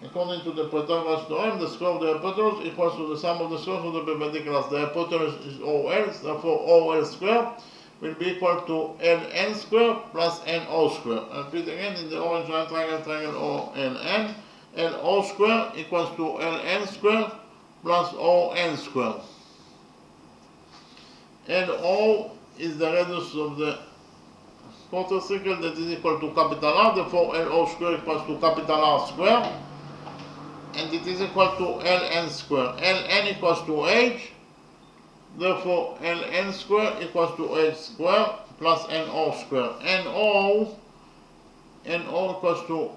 Speaker 1: According to the Pythagoras theorem, the square of the hypotenuse equals to the sum of the squares of the perpendiculars. The hypotenuse is OL, therefore OL square will be equal to LN square plus NO square. I repeat again, in the orange right triangle OLN, LO square equals to LN square plus ON square. LO is the radius of the quarter circle that is equal to capital R, therefore LO square equals to capital R square, and it is equal to Ln square. Ln equals to H, therefore Ln square equals to H square plus NO square. NO equals to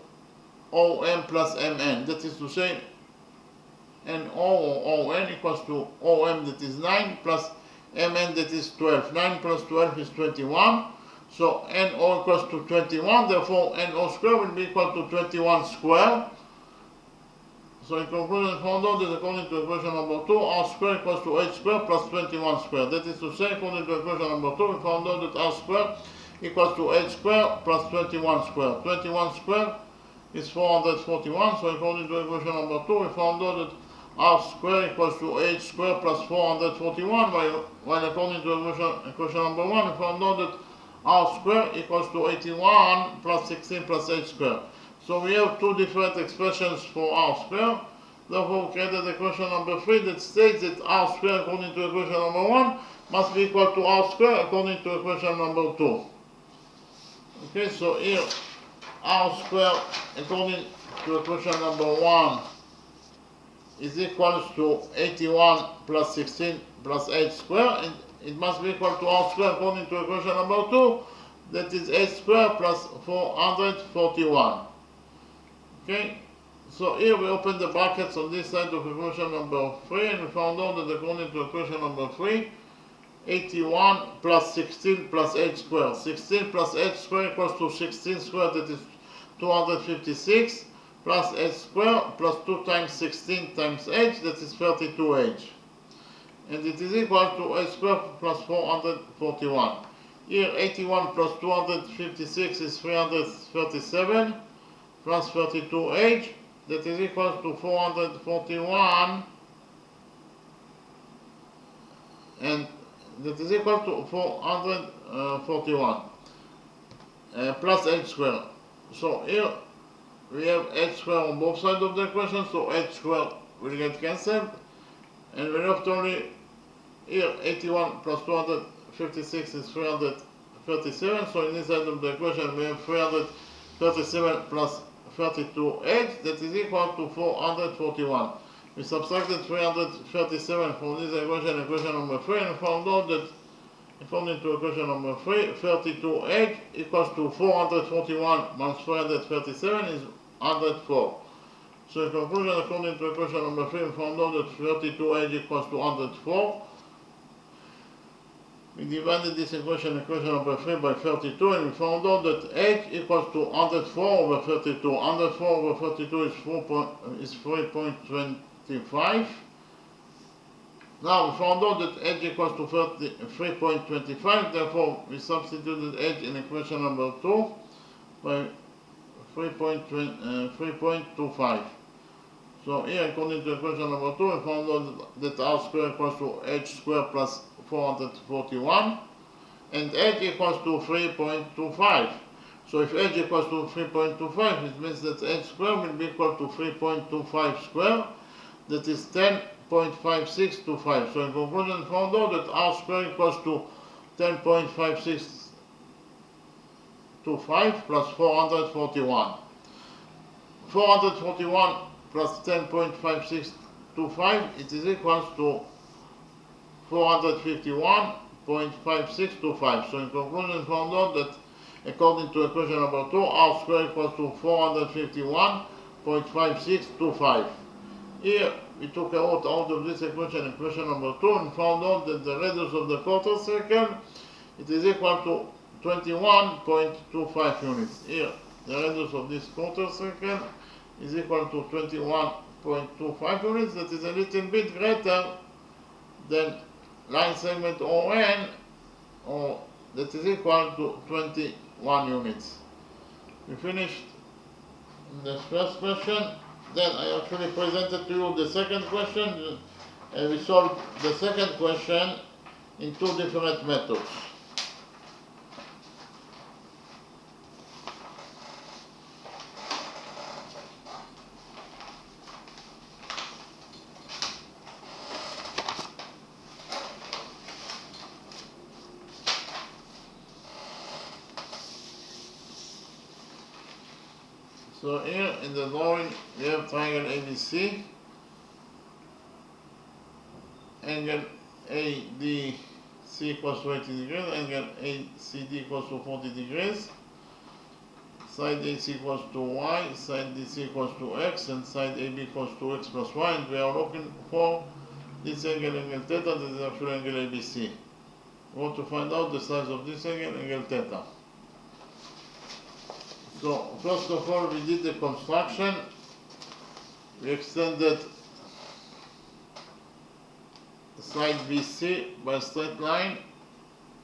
Speaker 1: OM plus MN, that is to say NO or ON equals to OM, that is 9, plus MN, that is 12. 9 plus 12 is 21. So NO equals to 21, therefore NO square will be equal to 21 square. So in conclusion, found out that according to equation number 2, R square equals to H square plus 21 square. That is to say, according to equation number 2, we found out that R square equals to H square plus 21 square. 21 square is 441, so according to equation number 2, we found out that R square equals to H square plus 441, while according to equation number 1, we found out that R square equals to 81 plus 16 plus H square. So we have two different expressions for R square. Therefore, we created equation number 3 that states that R square according to equation number 1 must be equal to R square according to equation number 2. Okay, so here R square according to equation number 1 is equal to 81 plus 16 plus H square, and it must be equal to R square according to equation number 2, that is H square plus 441. Okay, so here we open the brackets on this side of equation number 3, and we found out that according to equation number 3, 81 plus 16 plus H square. 16 plus H square equals to 16 square, that is 256, plus H square plus 2 times 16 times H, that is 32H. And it is equal to H square plus 441. Here 81 plus 256 is 337 plus 32H, that is equal to 441, and that is equal to 441 plus H square. So here we have H square on both sides of the equation, so H square will get cancelled, and we left only here 81 plus 256 is 337, so in this side of the equation we have 337 plus 32H, that is equal to 441. We subtracted 337 from this equation number 3, and found out that according to equation number 3, 32H equals to 441 minus 337 is 104. So in conclusion, according to equation number 3, we found out that 32H equals to 104. We divided this equation number 3 by 32, and we found out that H equals to 104 over 32. 104 over 32 is 3.25. Now we found out that H equals to 3.25, therefore we substituted H in equation number 2 by 3.25. So here, according to equation number 2, we found out that R square equals to H square plus 441, and H equals to 3.25. So if H equals to 3.25, it means that H square will be equal to 3.25 square, that is 10.5625. So in conclusion, we found out that R square equals to 10.5625 plus 441. 441 plus 10.5625, it is equals to 451.5625. So in conclusion, we found out that according to equation number 2, R square equals to 451.5625. Here we took out of this equation number 2, and found out that the radius of the quarter circle, it is equal to 21.25 units. Here the radius of this quarter circle is equal to 21.25 units. That is a little bit greater than line segment ON, or that is equal to 21 units. We finished the first question. Then I actually presented to you the second question, and we solved the second question in two different methods. So here in the drawing we have triangle ABC, angle ADC equals to 80 degrees, angle ACD equals to 40 degrees, side AC equals to Y, side DC equals to X, and side AB equals to X plus Y, and we are looking for this angle theta, that is actually angle ABC. We want to find out the size of this angle theta. So first of all, we did the construction. We extended side BC by straight line.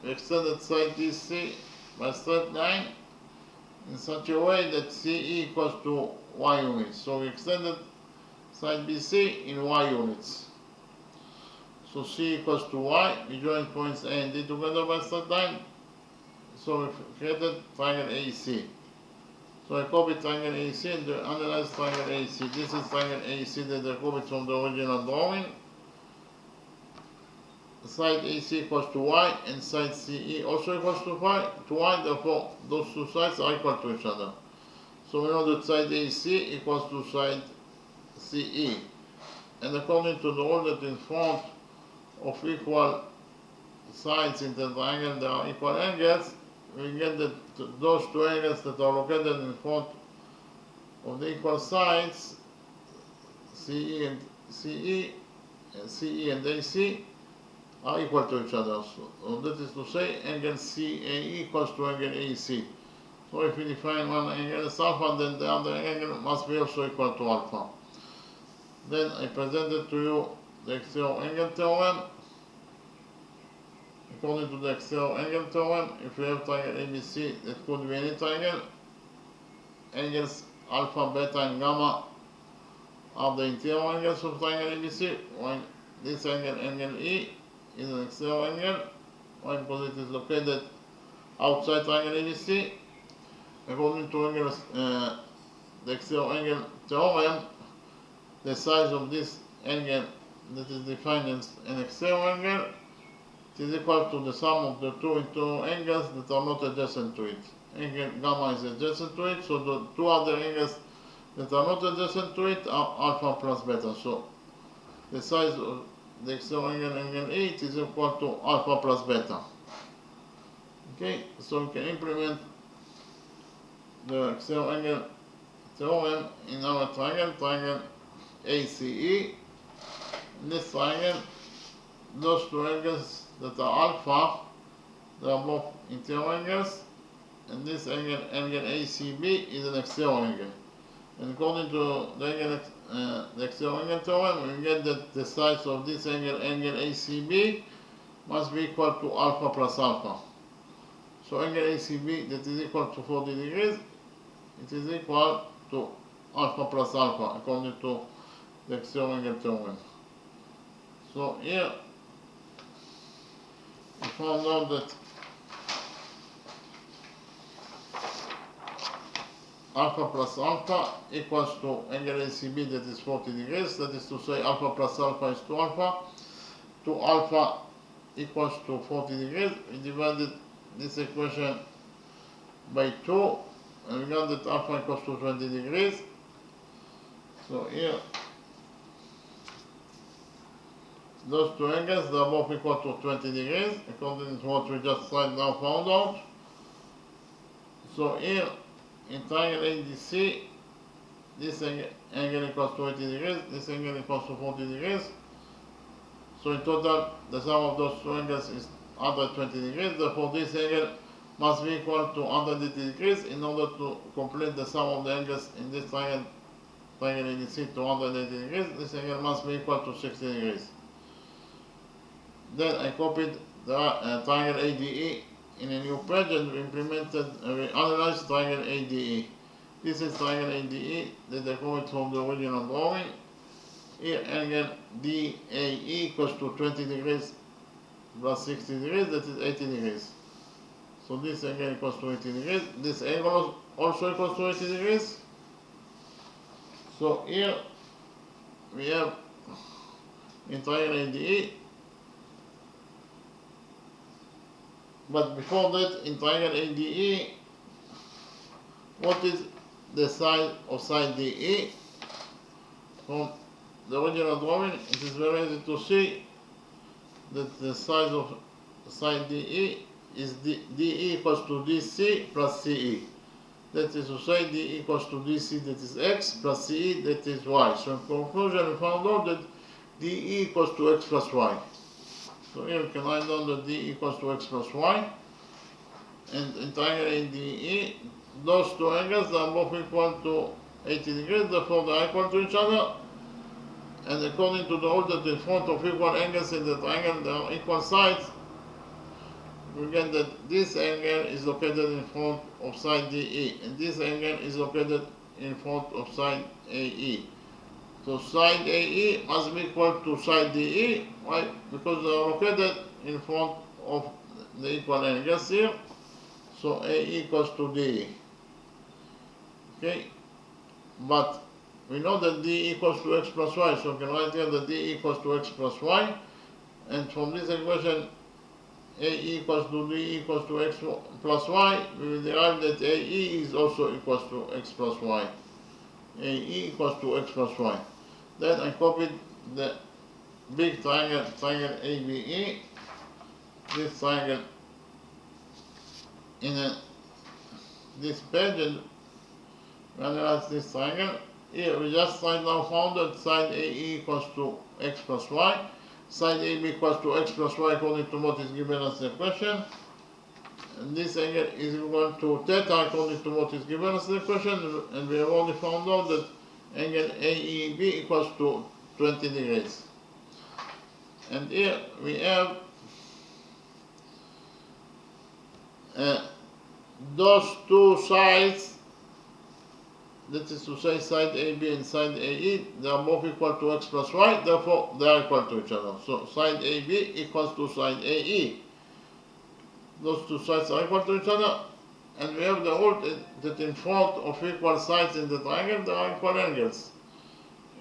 Speaker 1: We extended side DC by straight line in such a way that CE equals to Y units. So we extended side BC in Y units. So C equals to Y. We joined points A and D together by straight line. So we created triangle AC. So I copied triangle AC and analyzed triangle AC. This is triangle AC that I copied from the original drawing. Side AC equals to Y and side CE also equals to Y, therefore those two sides are equal to each other. So we know that side AC equals to side CE. And according to the rule that in front of equal sides in the triangle there are equal angles, we get that those two angles that are located in front of the equal sides, CE and AC, are equal to each other. So that is to say, angle CAE equals to angle AC. So if we define one angle as alpha, then the other angle must be also equal to alpha. Then I presented to you the exterior angle theorem. According to the exterior angle theorem, if we have triangle ABC, that could be any triangle. Angles alpha, beta, and gamma are the interior angles of triangle ABC, while this angle E, is an exterior angle. Why? Because it is located outside triangle ABC. According to the exterior angle theorem, the size of this angle that is defined as an exterior angle is equal to the sum of the two interior angles that are not adjacent to it. Angle gamma is adjacent to it, so the two other angles that are not adjacent to it are alpha plus beta. So the size of the exterior angle E is equal to alpha plus beta. Okay, so we can implement the exterior angle theorem in our triangle ACE. In this triangle, those two angles that are alpha, they are both interior angles, and this angle ACB is an exterior angle. And according to the exterior angle theorem, we get that the size of this angle ACB must be equal to alpha plus alpha. So angle ACB that is equal to 40 degrees, it is equal to alpha plus alpha according to the exterior angle theorem. So here we found out that alpha plus alpha equals to angle ACB that is 40 degrees, that is to say alpha plus alpha is 2 alpha. 2 alpha equals to 40 degrees. We divided this equation by 2 and we got that alpha equals to 20 degrees. So here those two angles, they are both equal to 20 degrees according to what we just right now found out. So here in triangle ADC, this angle equals to 80 degrees, this angle equals to 40 degrees. So in total, the sum of those two angles is 120 degrees. Therefore, this angle must be equal to 180 degrees in order to complete the sum of the angles in this triangle triangle ADC 280 degrees, this angle must be equal to 60 degrees. Then I copied the triangle ADE in a new page and we analyzed triangle ADE. This is triangle ADE that I copied from the original drawing. Here angle DAE equals to 20 degrees plus 60 degrees, that is 80 degrees. So this angle equals to 80 degrees. This angle also equals to 80 degrees. So here we have in triangle ADE, but before that in triangle ADE, what is the side of side DE? From the original drawing, it is very easy to see that the size of side DE is DE equals to DC plus CE. That is to say, DE equals to DC, that is X, plus CE, that is Y. So in conclusion, we found out that DE equals to X plus Y. So here we can write down that DE equals to X plus Y. And in triangle ADE, those two angles are both equal to 80 degrees, therefore they are equal to each other. And according to the rule that in front of equal angles in the triangle there are equal sides, we get that this angle is located in front of side DE and this angle is located in front of side AE. So side AE must be equal to side DE. Why? Because they are located in front of the equal angles here. So AE equals to DE. Okay? But we know that D equals to X plus Y, so we can write here that D equals to X plus Y. And from this equation, AE equals to D equals to X plus Y, we will derive that AE is also equals to X plus Y. AE equals to X plus Y. Then I copied the big triangle ABE, this triangle in this page, and we analyze this triangle. Here we just right now found that side AE equals to X plus Y. Side AB equals to X plus Y according to what is given us the question. And this angle is equal to theta according to what is given us the question. And we have already found out that angle AEB equals to 20 degrees. And here we have those two sides, that is to say side AB and side AE, they are both equal to X plus Y, therefore they are equal to each other. So side AB equals to side AE. Those two sides are equal to each other, and we have the rule that in front of equal sides in the triangle there are equal angles.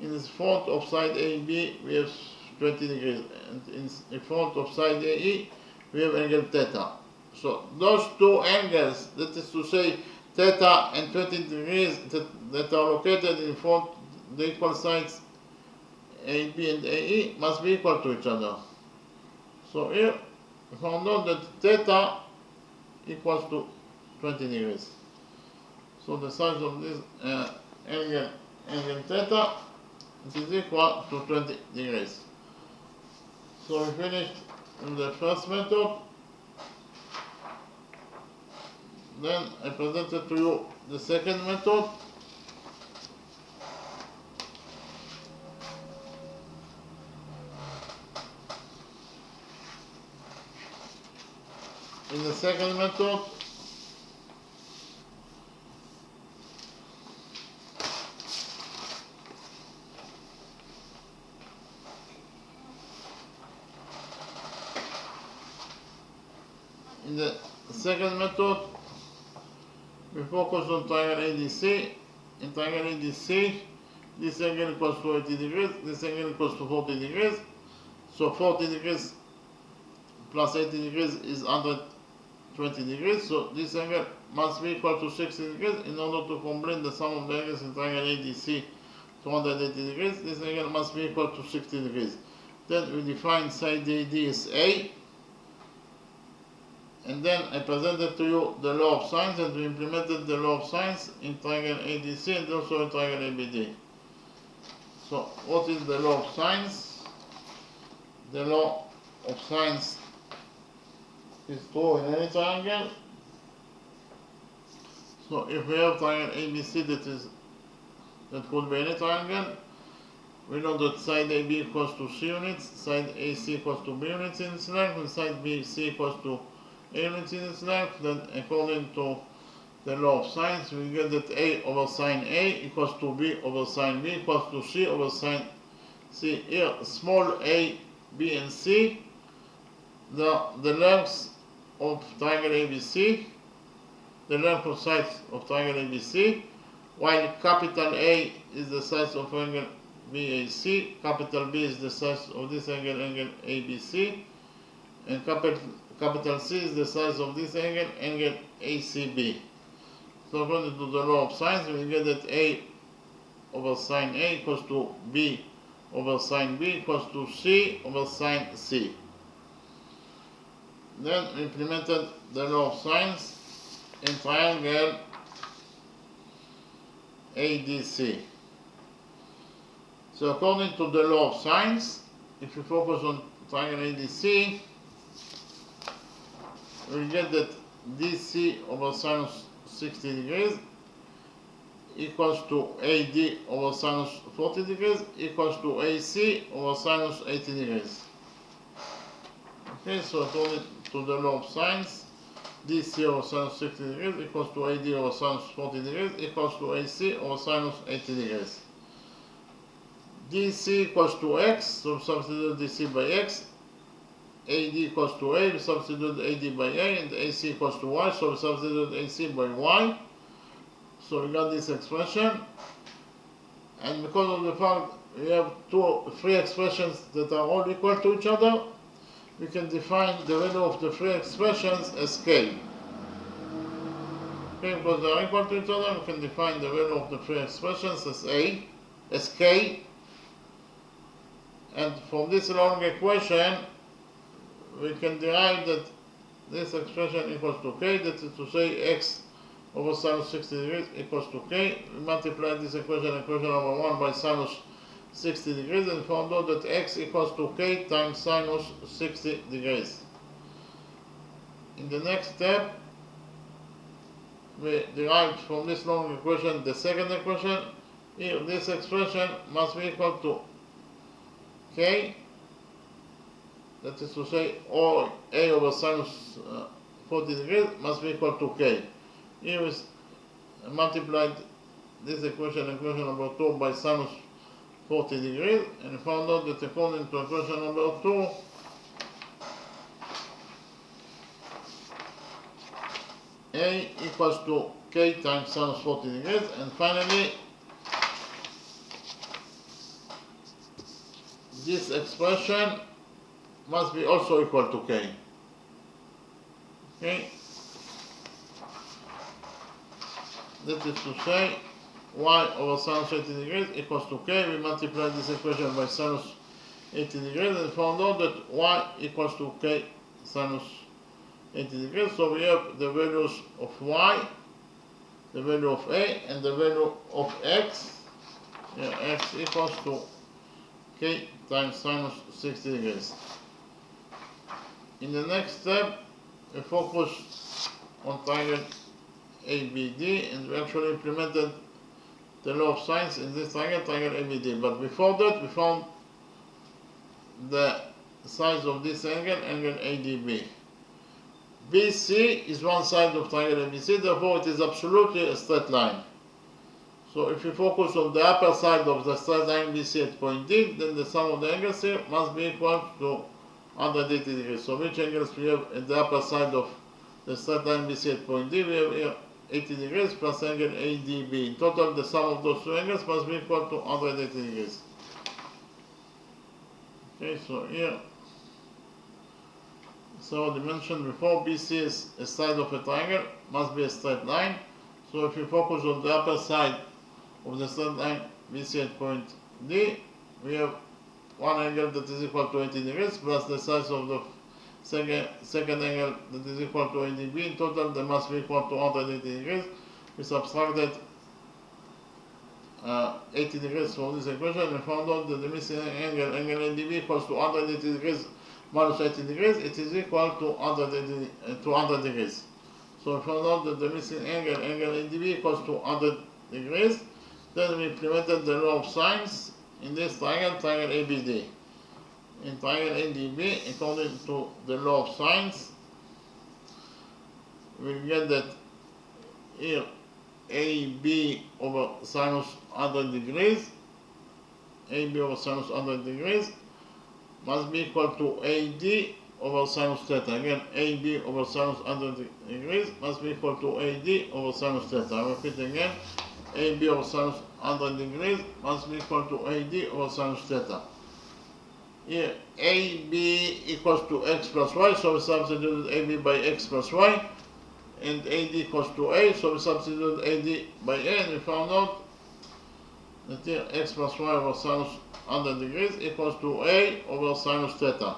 Speaker 1: In the front of side AB we have 20 degrees, and in front of side AE we have angle theta. So those two angles, that is to say theta and 20 degrees that are located in front the equal sides AB and AE must be equal to each other. So here we found out that theta equals to 20 degrees. So the size of this angle theta is equal to 20 degrees. So we finished in the first method. Then I presented to you the second method. In the second method, we focus on triangle ADC. In triangle ADC, this angle equals to 80 degrees, this angle equals to 40 degrees. So 40 degrees plus 80 degrees is 120 degrees. So this angle must be equal to 60 degrees in order to complete the sum of the angles in triangle ADC 280 degrees. This angle must be equal to 60 degrees. Then we define side AD as A. And then I presented to you the law of sines, and we implemented the law of sines in triangle ADC and also in triangle ABD. So what is the law of sines? The law of sines is true in any triangle. So if we have triangle ABC that is that could be any triangle. We know that side AB equals to C units, side AC equals to B units in its length, and side BC equals to A units in its length. Then according to the law of sines, we get that A over sine A equals to B over sine B equals to C over sine C. Here, small a, B, and C, the lengths of triangle ABC, the length of sides of triangle ABC, while capital A is the size of angle BAC, capital B is the size of this angle, angle ABC, and capital C is the size of this angle, angle ACB. So according to the law of sines, we get that A over sine A equals to B over sine B equals to C over sine C. Then we implemented the law of sines in triangle ADC. So according to the law of sines, if you focus on triangle ADC, we get that DC over sinus 60 degrees equals to AD over sinus 40 degrees equals to AC over sinus 80 degrees. Okay, so according to the law of sines, DC over sinus 60 degrees equals to AD over sinus 40 degrees equals to AC over sinus 80 degrees. DC equals to X, so we substitute DC by X. AD equals to A, we substitute AD by A, and AC equals to Y, so we substitute AC by Y. So we got this expression, and because of the fact we have three expressions that are all equal to each other, we can define the value of the three expressions as K. Okay, because they are equal to each other, we can define the value of the three expressions as K. And from this long equation, we can derive that this expression equals to K, that is to say X over sinus 60 degrees equals to K. We multiply this equation number 1 by sinus 60 degrees and found out that X equals to K times sinus 60 degrees. In the next step, we derived from this long equation the second equation. Here, this expression must be equal to K, that is to say A over sinus 40 degrees must be equal to K. Here we multiplied this equation number 2 by sinus 40 degrees and found out that according to equation number 2, A equals to K times sinus 40 degrees, and finally this expression must be also equal to K. Okay? That is to say, Y over sinus 80 degrees equals to K. We multiply this equation by sinus 80 degrees and found out that Y equals to K sinus 80 degrees. So we have the values of Y, the value of A, and the value of X. Here, X equals to K times sinus 60 degrees. In the next step, we focus on triangle ABD, and we actually implemented the law of sines in this triangle ABD. But before that, we found the size of this angle, angle ADB. BC is one side of triangle ABC, therefore it is absolutely a straight line. So if you focus on the upper side of the straight line BC at point D, then the sum of the angles here must be equal to 180 degrees. So which angles we have at the upper side of the straight line BC at point D? We have here 80 degrees plus angle ADB. In total, the sum of those two angles must be equal to 180 degrees. Okay, so here, so I mentioned before, BC is a side of a triangle, must be a straight line. So if you focus on the upper side of the straight line BC at point D, we have one angle that is equal to 80 degrees plus the size of the second angle that is equal to ADB. In total, they must be equal to 180 degrees. We subtracted 80 degrees from this equation and found out that the missing angle, angle ADB, equals to 180 degrees minus 80 degrees. It is equal to 100 degrees. So we found out that the missing angle, angle ADB, equals to 100 degrees. Then we implemented the law of sines in this triangle, triangle ABD. In triangle ADB, according to the law of sines, we get that here AB over sinus 100 degrees, AB over sinus 100 degrees must be equal to AD over sinus theta. Again, AB over sinus 100 degrees must be equal to AD over sinus theta. I repeat again, AB over sinus 100 degrees must be equal to AD over sinus theta. Here, AB equals to x plus y, so we substituted AB by x plus y, and AD equals to A, so we substituted AD by A, and we found out that here x plus y over sinus 100 degrees equals to A over sinus theta.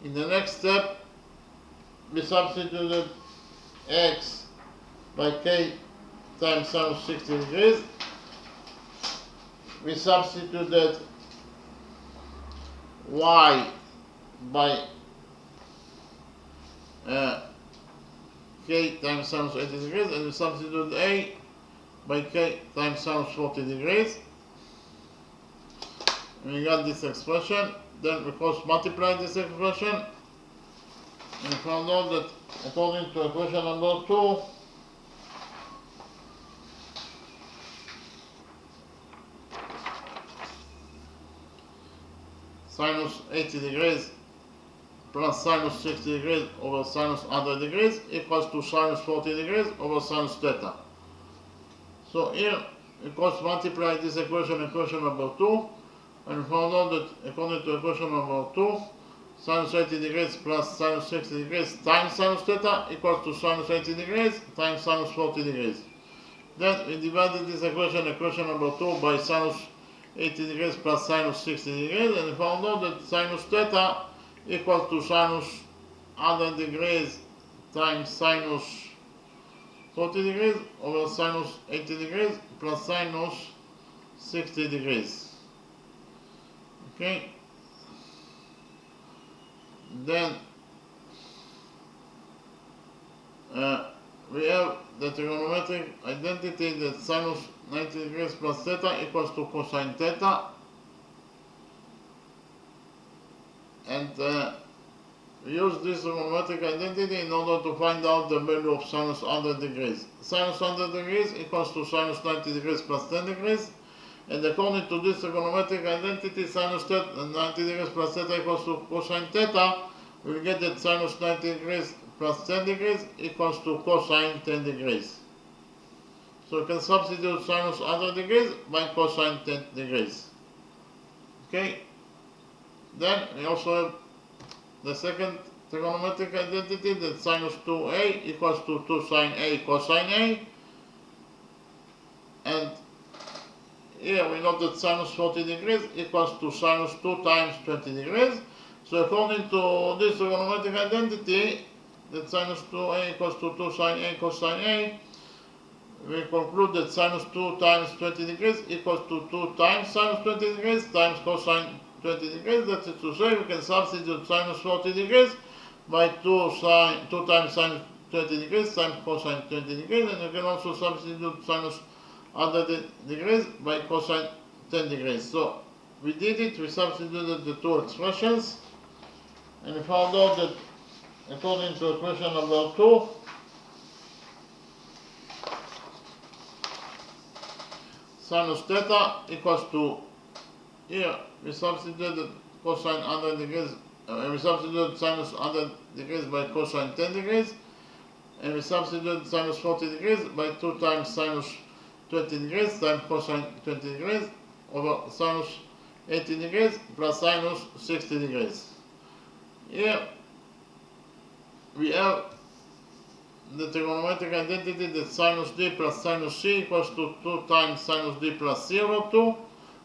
Speaker 1: In the next step, we substituted x by k times sinus 60 degrees. We substituted y by k times sinus 80 degrees, and we substitute a by k times sinus 40 degrees. And we got this expression. Then we cross multiply this expression, and we found out that according to equation number 2, sinus 80 degrees plus sinus 60 degrees over sinus 100 degrees equals to sinus 40 degrees over sinus theta. So here we cross multiply this equation number 2, and we found out that according to equation number 2, sinus 80 degrees plus sinus 60 degrees times sinus theta equals to sinus 80 degrees times sinus 40 degrees. Then we divided this equation number 2 by sinus 80 degrees plus sinus 60 degrees, and we found out that sinus theta equals to sinus 100 degrees times sinus 40 degrees over sinus 80 degrees plus sinus 60 degrees. Okay. Then we have the trigonometric identity that sinus 90 degrees plus theta equals to cosine theta, and we use this trigonometric identity in order to find out the value of sinus 100 degrees. Sinus 100 degrees equals to sinus 90 degrees plus 10 degrees, and according to this trigonometric identity, sinus 90 degrees plus theta equals to cosine theta, we will get that sinus 90 degrees plus 10 degrees equals to cosine 10 degrees. So we can substitute sinus 100 degrees by cosine 10 degrees. Okay. Then we also have the second trigonometric identity that sinus 2a equals to 2 sine a cosine a. And here we know that sinus 40 degrees equals to sinus 2 times 20 degrees. So according to this trigonometric identity, that sinus 2a equals to 2 sine a cosine a, we conclude that sinus 2 times 20 degrees equals to 2 times sinus 20 degrees times cosine 20 degrees. That is to say, we can substitute sinus 40 degrees by 2 times sinus 20 degrees times cosine 20 degrees, and we can also substitute sinus 100 degrees by cosine 10 degrees. So we did it, we substituted the two expressions, and we found out that according to equation number 2, sinus theta equals to, here we substituted cosine 100 degrees, we substituted sinus 100 degrees by cosine 10 degrees, and we substituted sinus 40 degrees by 2 times sinus 20 degrees times cosine 20 degrees over sinus 80 degrees plus sinus 60 degrees. Here we have the trigonometric identity that sinus d plus sinus c equals to 2 times sinus d plus c over 2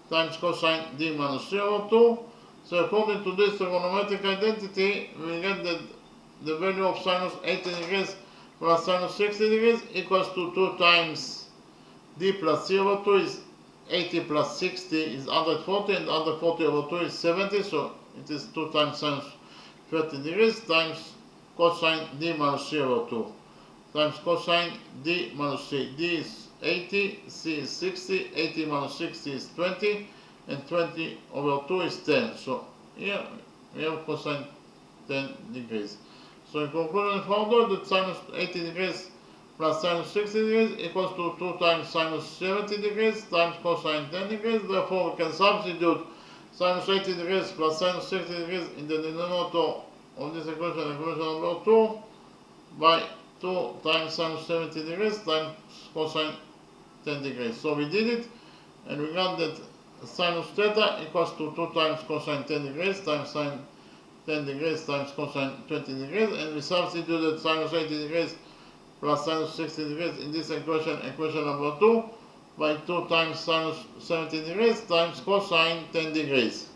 Speaker 1: times cosine d minus c over 2. So according to this trigonometric identity, we get that the value of sinus 80 degrees plus sinus 60 degrees equals to 2 times d plus c over 2 is 80 plus 60 is 140, and 140 over 2 is 70, so it is 2 times sinus 30 degrees times cosine d minus c over 2 times cosine d minus c. D is 80, C is 60, 80 minus 60 is 20, and 20 over 2 is 10. So here we have cosine 10 degrees. So in conclusion, we found out that sinus 80 degrees plus sinus 60 degrees equals to 2 times sinus 70 degrees times cosine 10 degrees. Therefore, we can substitute sinus 80 degrees plus sinus 60 degrees in the denominator of this equation, equation number 2, by 2 times sinus 70 degrees times cosine 10 degrees. So we did it, and we got that sinus theta equals to 2 times cosine 10 degrees times sine 10 degrees times cosine 20 degrees, and we substituted sinus 80 degrees plus sinus 60 degrees in this equation, equation number 2, by 2 times sinus 70 degrees times cosine 10 degrees.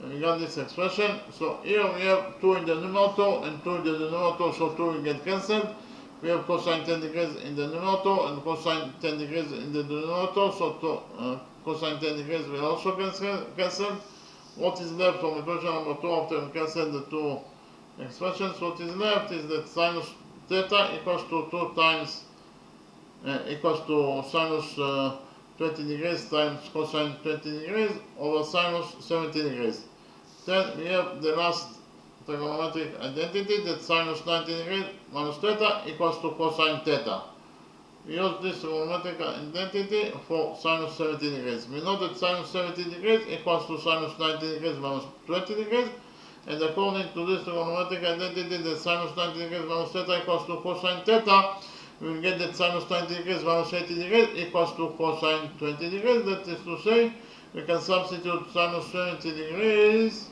Speaker 1: And we got this expression. So here we have 2 in the numerator and 2 in the denominator, so 2 will get cancelled. We have cosine 10 degrees in the numerator and cosine 10 degrees in the denominator, so cosine 10 degrees will also cancel. What is left from equation number 2 after we cancel the two expressions? What is left is that sinus theta equals to 2 times equals to sinus 20 degrees times cosine 20 degrees over sinus 70 degrees. Then we have the last trigonometric identity, that sinus 90 degrees minus theta equals to cosine theta. We use this trigonometric identity for sinus 70 degrees. We know that sinus 70 degrees equals to sinus 90 degrees minus 20 degrees, and according to this trigonometric identity, that sinus 90 degrees minus theta equals to cosine theta, we will get that sinus 90 degrees minus 80 degrees equals to cosine 20 degrees. That is to say, we can substitute sinus 70 degrees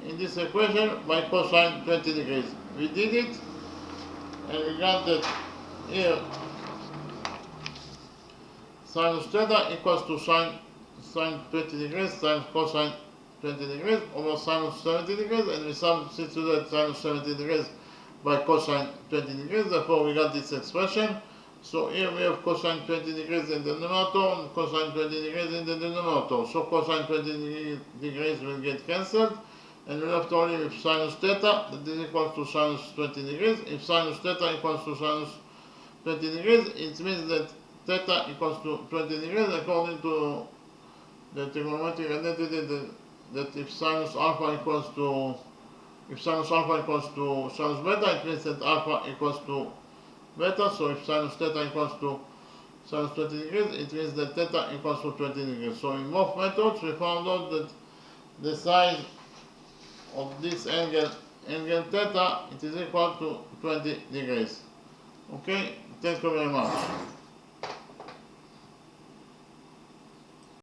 Speaker 1: in this equation by cosine 20 degrees. We did it, and we got that here sinus theta equals to sine 20 degrees times cosine 20 degrees over sinus 70 degrees, and we substituted sinus 70 degrees by cosine 20 degrees. Therefore, we got this expression. So here we have cosine 20 degrees in the numerator and cosine 20 degrees in the denominator. So cosine 20 degrees will get cancelled, and we're left only with sinus theta, that is equal to sinus 20 degrees. If sinus theta equals to sinus 20 degrees, it means that theta equals to 20 degrees according to the trigonometric identity, that if sinus alpha equals to sinus beta, it means that alpha equals to beta. So if sinus theta equals to sinus 20 degrees, it means that theta equals to 20 degrees. So in both methods, we found out that the side of this angle theta, it is equal to 20 degrees. Okay, thank you very much.